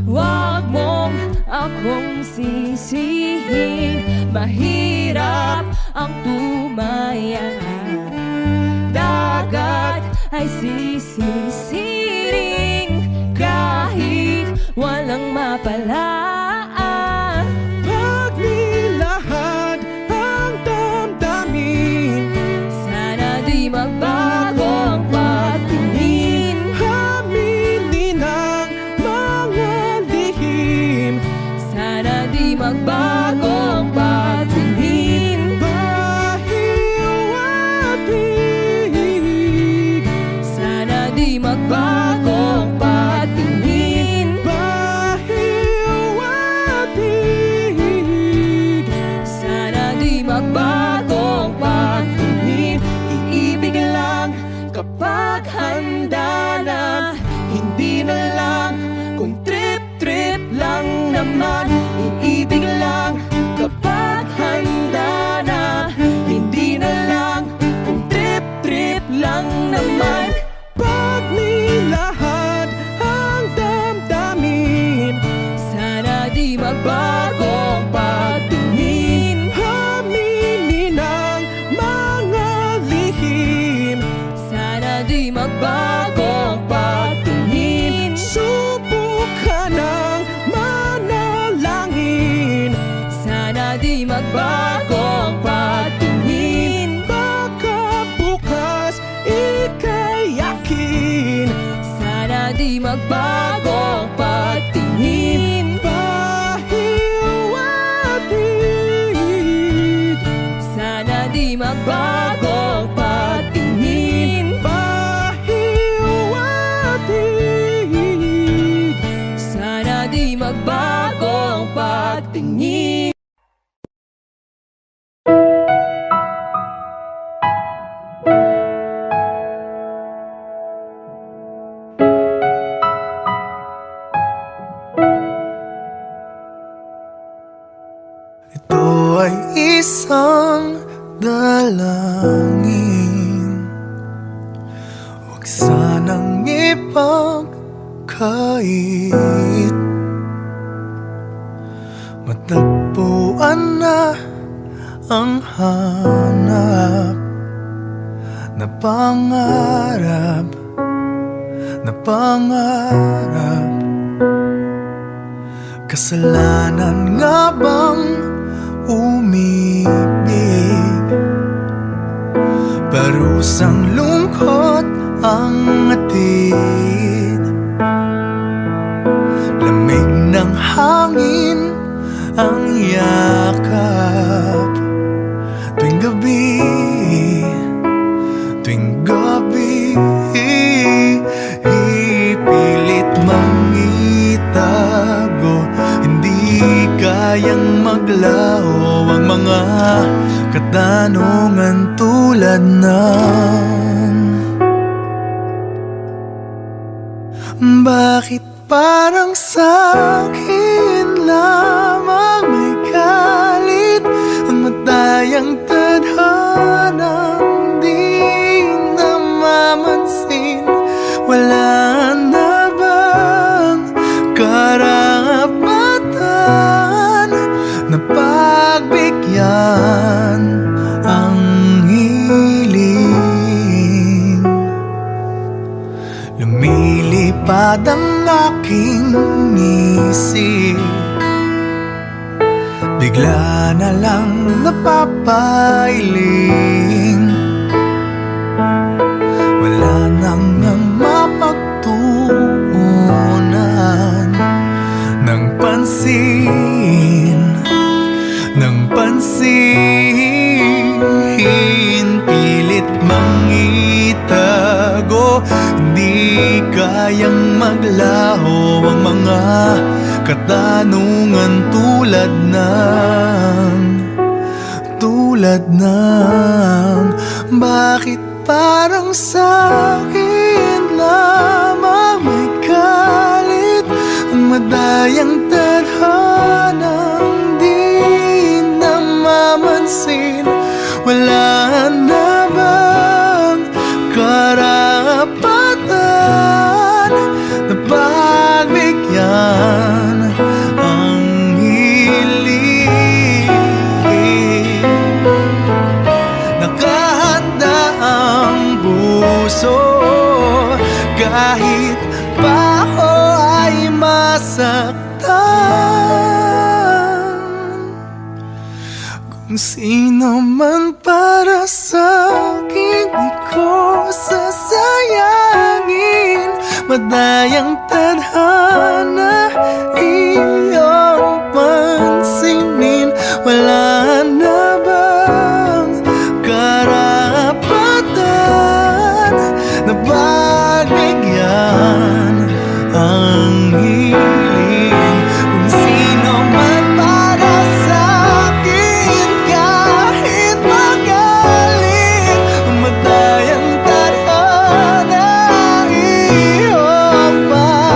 Wag mong akong sisihin, mahirap ang tumaya. Dagat ay sisisiring kahit walang mapalaan. Pag nilahad ang damdamin, Sana di magbagong pagtingin. aminin ang mga lihim. Sana di magbagong pagtingin. Pahiwatig, Sana di magbagong pagtingin. pahiwatig. Sana di magbagong pagtingin. Iibig lang di magbago ang pagtingin. Aminin ang mga lihim, Sana di magbago ang pagtingin. subukan ng manalangin. Sana di magbago ang pagtingin. Baka bukas ika'y yakin, Sana di magbago ang pagtingin. pahiwatig. Sana di magbago ang pagtingin. Pahiwatig. Sana di magbago ang pagtingin. Ito ay isang dalangin, huwag sanang ipagkait. Matagpuan na ang hanap na pangarap, na pangarap. Kasalanan nga bang umibig? Parusang lungkot ang atid, lamig ng hangin ang yakap. Tuwing gabi, tuwing gabi, ipilit mangitago. Hindi kayang maglaho ang mga katanungan tulad ng bakit parang sa'kin lamang may galit ang matayang tadhanang di namamansin? Wala na bang karapatan na pagbigyan ang hiling? Lumilipad ang aking isip, bigla na lang napapailing. Wala nang mapagtuunan ng pansin, ng pansin. Pilit mangitago, hindi kayang maglaho ang mga katanungan tulad ng bakit parang sa'kin lamang may galit ang madayang tadhanang di namamansin? Wala na bang karapatan na pagbigyan ang hiling? Nakahanda ang puso kahit pa ako ay masaktan. Kung sino man para sa'kin, di ko sasayangin. Madayang tadhana, iyong pansinin. Wala na bang karapatan na pagbigyan ang hiling? Kung sino man para sa'kin, kahit magalit, madayang tadhana, iyong pansinin.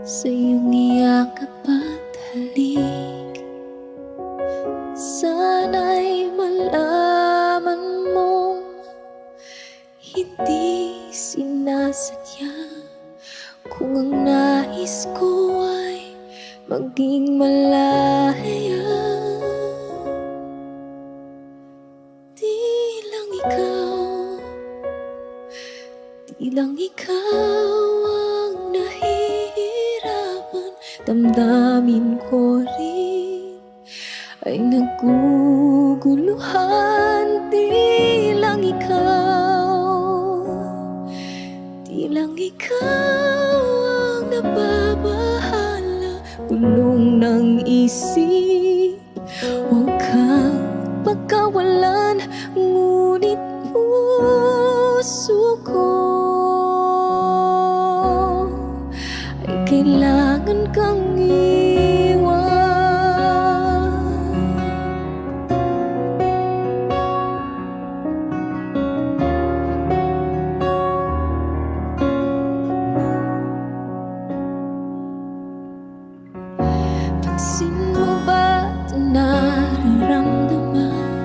sa iyong iyakap at halik. Sana'y malaman mong hindi sinasadya, kung ang nais ko ay maging malaya. Di lang ikaw ang nahihirapan, damdamin ko rin ay naguguluhan. Di lang ikaw ang nababahala, gulong ng isip, huwag kang pagkawalan, ngunit puso ko ay kailangan kang iwan. Pansin mo ba ito nararamdaman?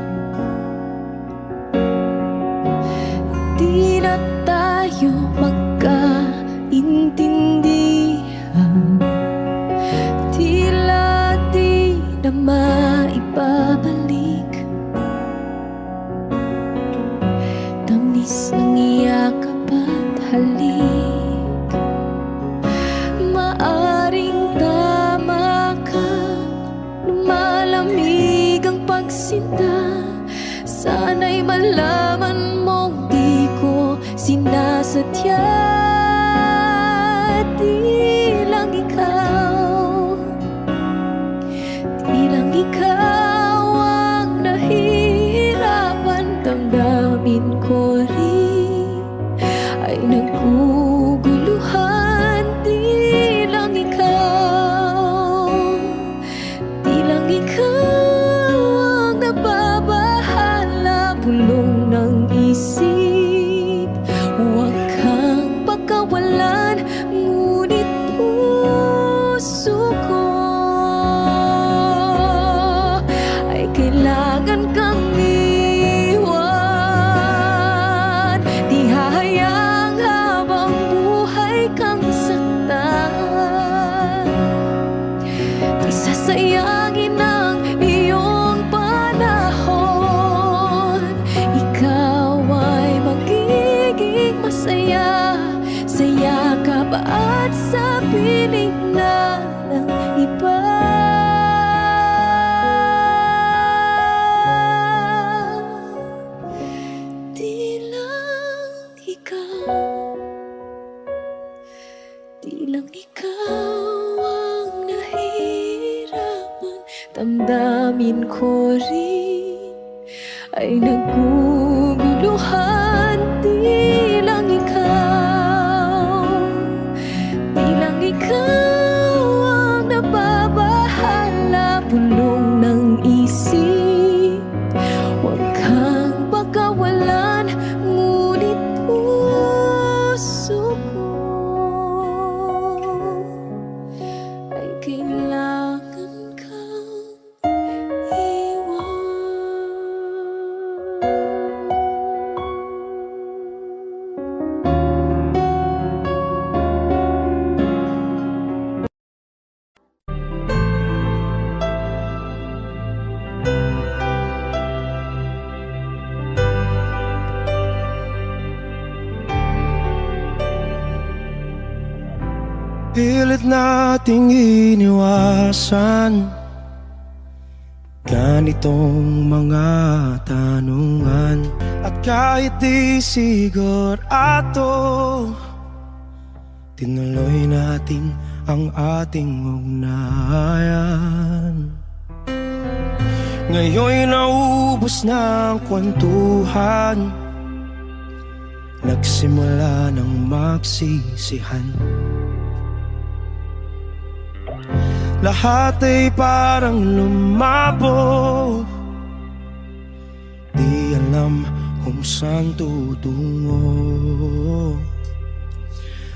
Di na tayo magkaintindihan, tila di na maibabalik tamis ng iyakap at halik. Maaring tama ka, lumalamig ang pagsinta. Sana'y malaman mong di ko sinasadya. Di lang ikaw ang nahihirapan, damdamin ko rin ay naguguluhan. Di lang ikaw ang nababahala, bulong ng isip, huwag kang pagkawalan, ngunit puso ko ay kailangan kang iwan. Di hahayaang habang buhay kang saktan, di sasayangin ang iyong panahon. Ikaw ay magiging masaya sa yakap at sa piling na ng iba. Di lang ikaw ang nahihirapan, damdamin ko rin ay naguguluhan. Di lang ikaw ang nababahala, bulong ng isip, huwag kang pagkawalan, ngunit puso ko ay kailangan kang iwan. Pilit nating iniwasan ganitong mga tanungan, at kahit di sigurado, tinuloy natin ang ating ugnayan. Ngayon'y naubos na ang kwentuhan, nagsimula ng magsisihan. Lahat ay parang lumabo, di alam kung saan tutungo.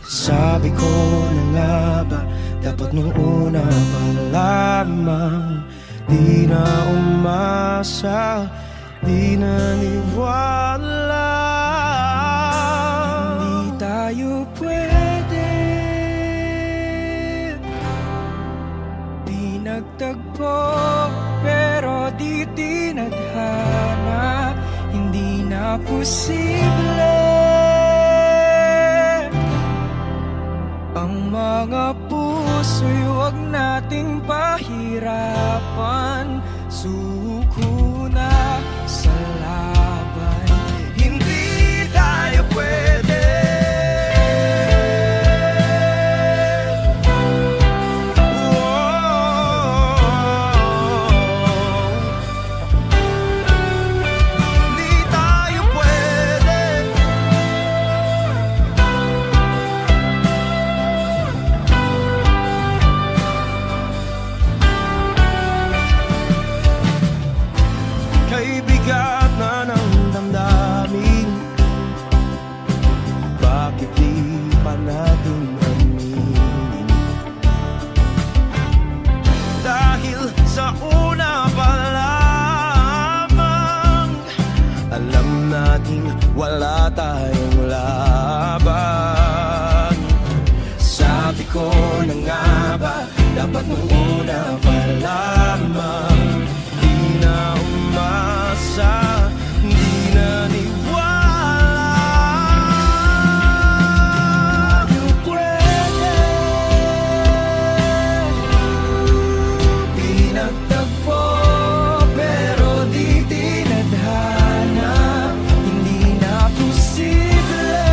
Sabi ko na nga ba Dapat nung una pa lamang di na umasa, di naniwala. Hindi tayo pwede pinagtagpo, pero di tinadhana. Hindi na posible ang mga puso'y huwag nating pahirapan. Suko na sa laban, hindi tayo pwede. Hindi tayo pwede. Kay bigat na ng damdamin, bakit di pa natin aminin? Dahil sa una pa lamang, alam natin wala tayong laban. Sabi ko na nga ba, dapat nung una pa lamang di na umasa, di naniwala. Tayo pwede pinagtagpo, pero di tinadhana. Hindi na posible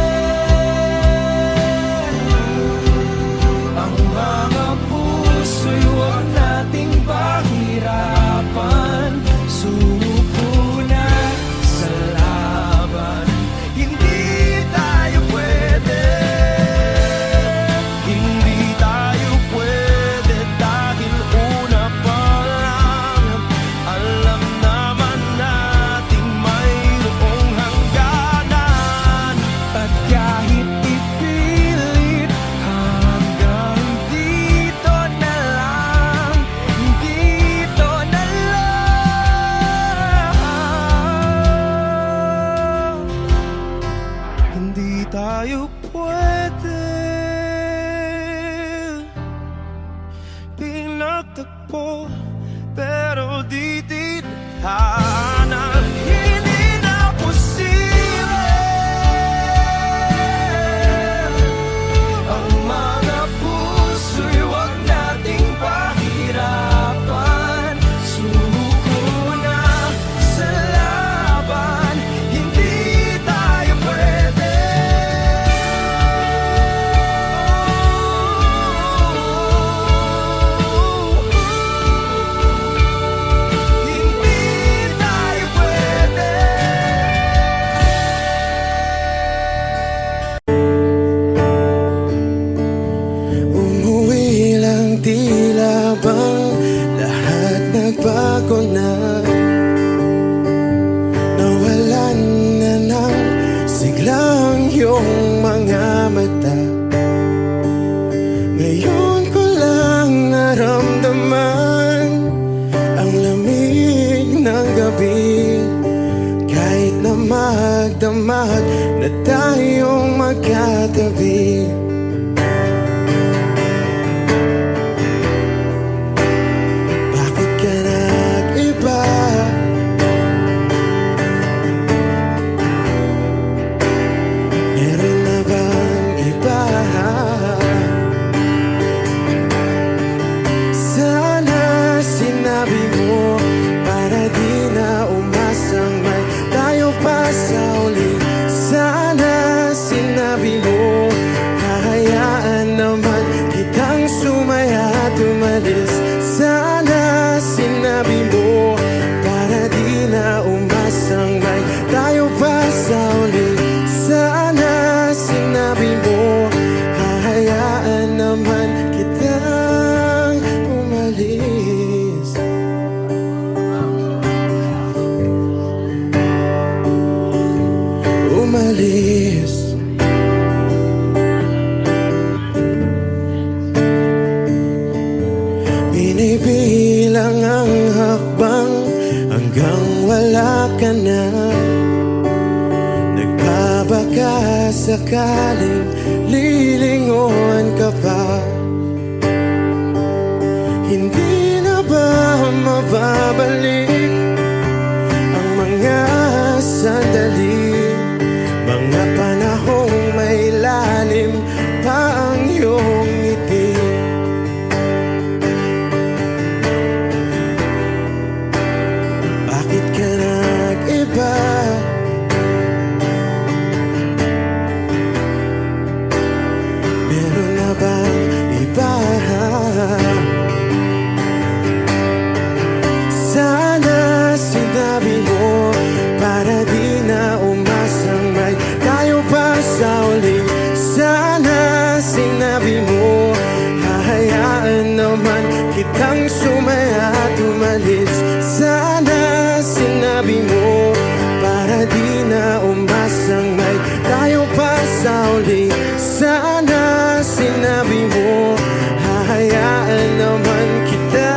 ang mga puso'y huwag nating pahirapan. sakaling lilingon ka pa, hindi na ba mababalik ang mga sandali, mga panahong may lalim pa ang iyong ngiti? Bakit ka nag-iba? Meron na bang iba? Sana sinabi mo para di na umasang may tayo pa sa uli. Sana sinabi mo hahayaan naman kitang sumaya at umalis. Sana sinabi mo para di na umasang may tayo pa sa uli. Sana sinabi mo hahayaan naman kita.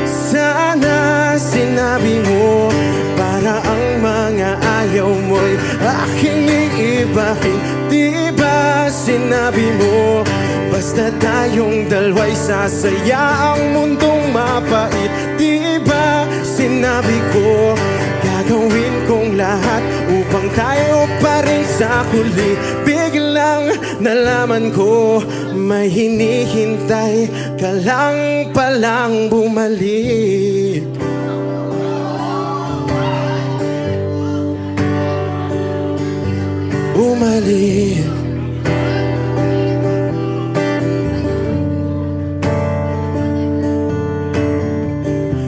Sana sinabi mo para ang mga ayaw mo'y aking iibahin. Di ba sinabi mo basta tayong dalawa'y sasaya ang mundong mapait? Di ba sinabi ko gagawin kong lahat upang tayo pa rin sa huli? Biglang nalaman ko may hinihintay ka lang palang bumalik. Bumalik.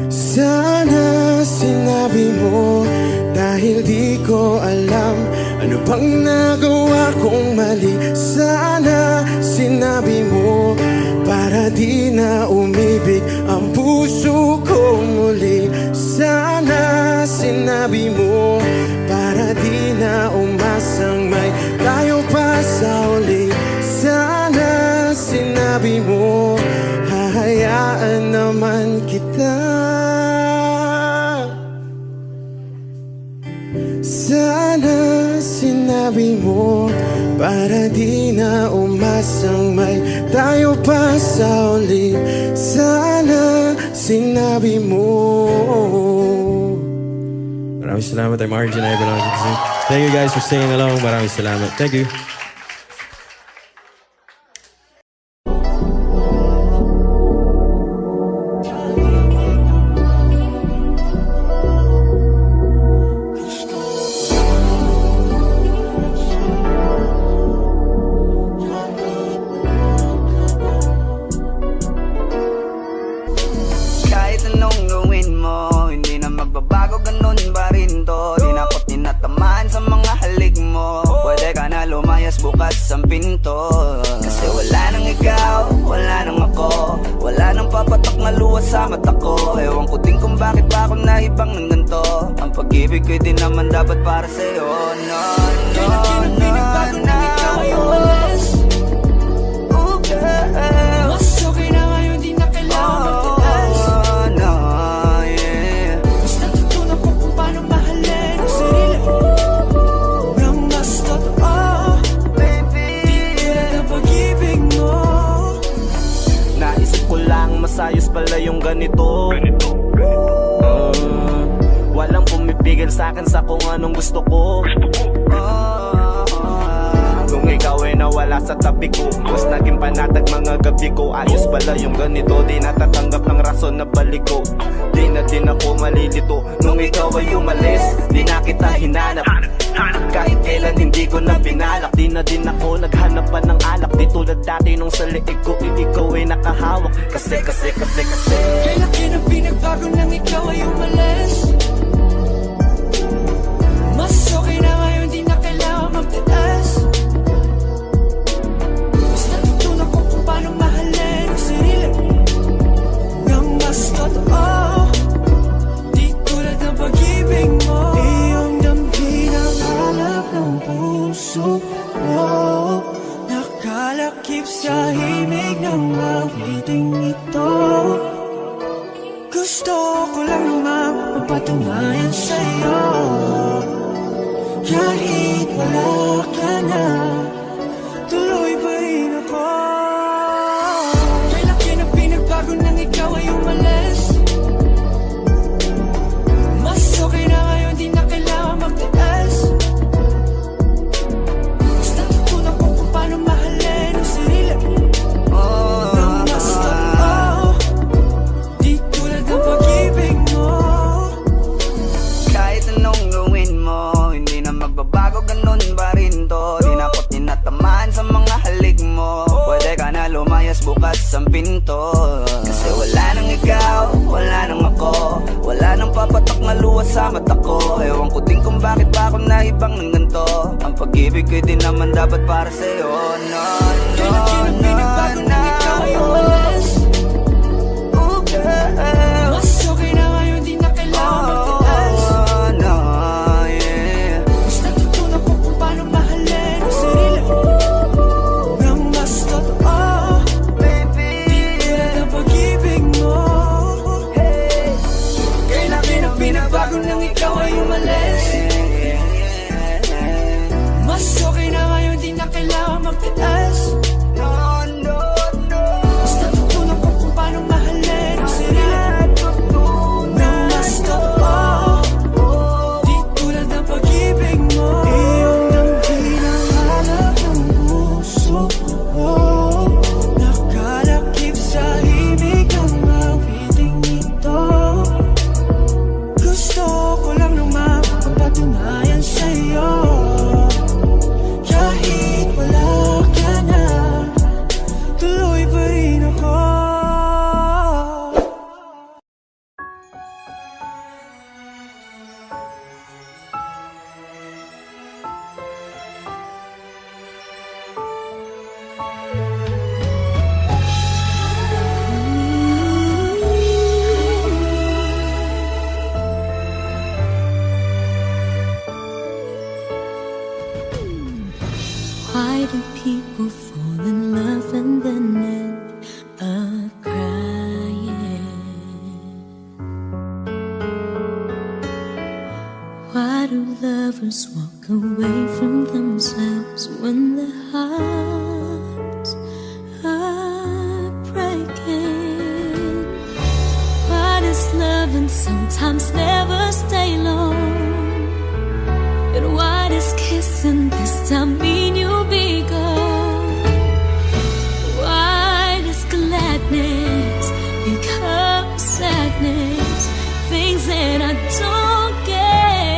Sana sinabi mo dahil di ko alam ano bang nagawa kong mali. Sana sinabi mo para di na umibig ang puso ko muli. Sana sinabi mo para di na umasang may tayo pa sa uli. Sana sinabi mo hahayaan naman kita. Sana sinabi mo para di na umasang may tayo pa sa uli. Sana sinabi mo. Maraming salamat. I'm Arjun. I belong to Kazoo. Thank you guys for staying along. Maraming salamat. Thank you. Kahit anong gawin mo, hindi na magbabago, ganun ba rin to? Di na ako tinatamaan sa mga halik mo. Pwede ka na lumayas bukas ang pinto. Kasi wala nang ikaw, wala nang ako, wala nang papatok na luha sa mata ko. Ewan ko din kung bakit pa ako naibang ng ganito. Ang pag-ibig ko'y di naman dapat para sa'yo. No, no, no, no, ikaw ay umalis. Oh girl, Mas okay na ngayon, di na kailangan magtiis. oh no, yeah. Mas natutunan ko kung paano mahalin ang sarili nang mas totoo. Baby, Tulad ng pag-ibig mo. Naisip ko lang masayos pala yung ganito. Walang pumipigil sa akin sa kung anong gusto ko. Kung ikaw ay nawala sa tabi ko, mas naging panatag mga gabi ko. Ayos pala yung ganito, di natatanggap ng rason na balik ko. Di na din ako malilito nung ikaw ay umalis. Di na kita hinanap, kahit kailan hindi ko na binalak. Di na din ako naghanap pa ng alak. Di tulad dati nung sa liig ko, ikaw ay nakahawak. Kasi Kaya laki ng pinagbago nang ikaw ay umalis. Mas okay na ngayon, di na kailangan magtiis. Mas natutunan ko kung paano mahalin ang sarili nang mas totoo. Di tulad ng pag-ibig mo. Iyong damhin ang hanap ng puso mo. Nakalakip sa himig ng awiting ito. Gusto ko lang naman mapatunayan sa'yo kahit wala wala ka na, tuloy pa rin ako. Kailan pinagbago nang ikaw ay umalis? Mas okay na ngayon, di na kailangan magtaas. Basta tutunan ko kung paano mahalin ang sarili nang mas totoo, di tulad ng pag-ibig mo. Kahit anong gawin mo, hindi na magbabago, ganun pa rin to. Di na ako tinatamaan sa mga halik mo. Pwede ka na lumayas, bukas ang pinto. Kasi wala nang ikaw, wala nang ako, wala nang papatak na luha sa mata ko. Ewan ko din kung bakit ba ako naibang ng ganito. Ang pag-ibig ko'y di naman dapat para sa'yo. No, no, Kailan pinagbago nang ikaw ay umalis? Mas okay na ngayon, di na kailangan magtaas. no, yeah. Basta tutunan ko kung paano mahalin ang sarili nang mas totoo, di tulad ng pag-ibig mo. Kailan pinagbago nang ikaw ay umalis? Mas okay na ngayon, di na kailangan magtaas. Basta tutunan ko kung paano mahalin ang sarili nang mas totoo, di tulad ng pag-ibig mo. Iyong damhin ang hanap ng puso ko, nakalakip sa himig ang awiting ito. Gusto ko lang naman mapatunayan sa'yo, kahit wala ka na, tuloy pa rin ako. Why do people fall in love and then end up crying? Why do lovers walk away from themselves when their hearts are breaking? Why does loving sometimes never stay long? And why does kissing this time mean you'll be gone? Why does gladness become sadness? Things that I don't get.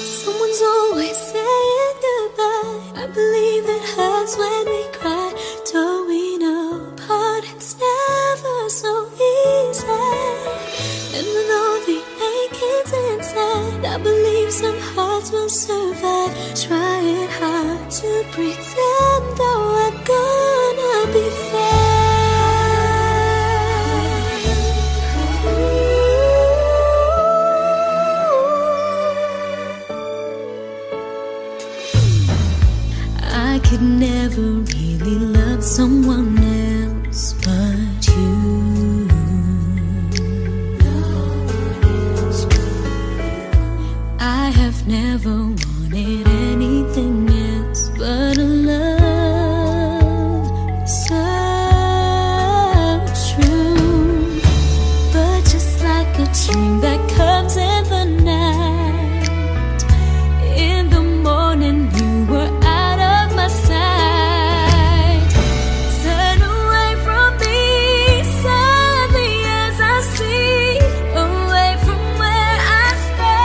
Someone's always saying goodbye. I believe it hurts when we cry. Towing apart, it's never so easy. And with all the achings inside, I believe some hearts will survive. Trying hard to pretend though I'm gonna be fine. I could never really love someone else but you. I have never wanted anything else but a love so true. But just like a dream that comes in the night, in the morning you were out of my sight. Turn away from me sadly as I see, away from where I stand.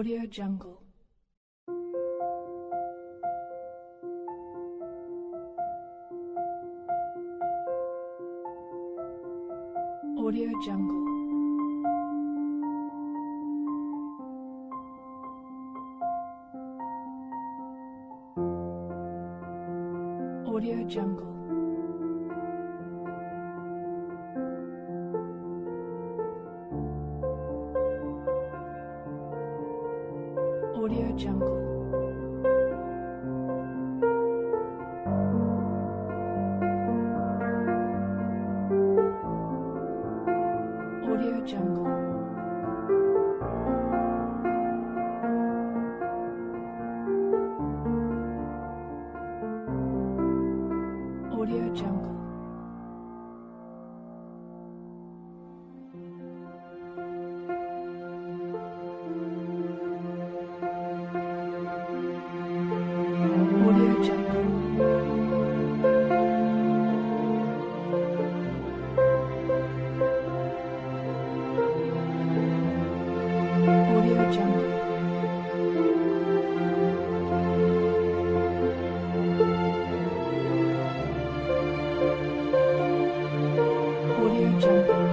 Audio Jungle. Audio Jungle. Audio Jungle. Audio Jungle. Audio Jungle. Audio Jungle. Audio Jungle. Audio Jungle. Audio Jungle. Audio Jungle. Audio Jungle.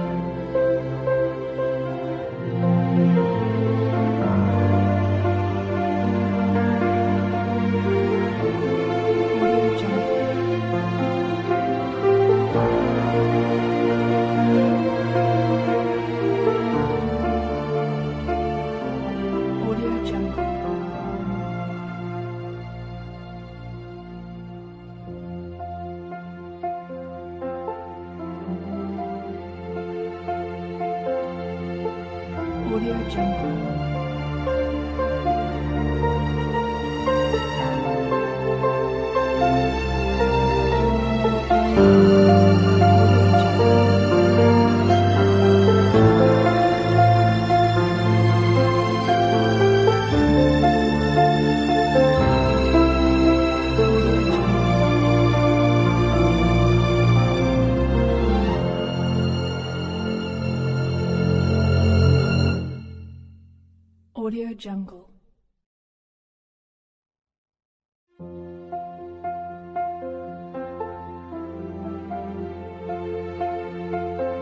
Audio Jungle. Audio Jungle.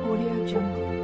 Audio Jungle.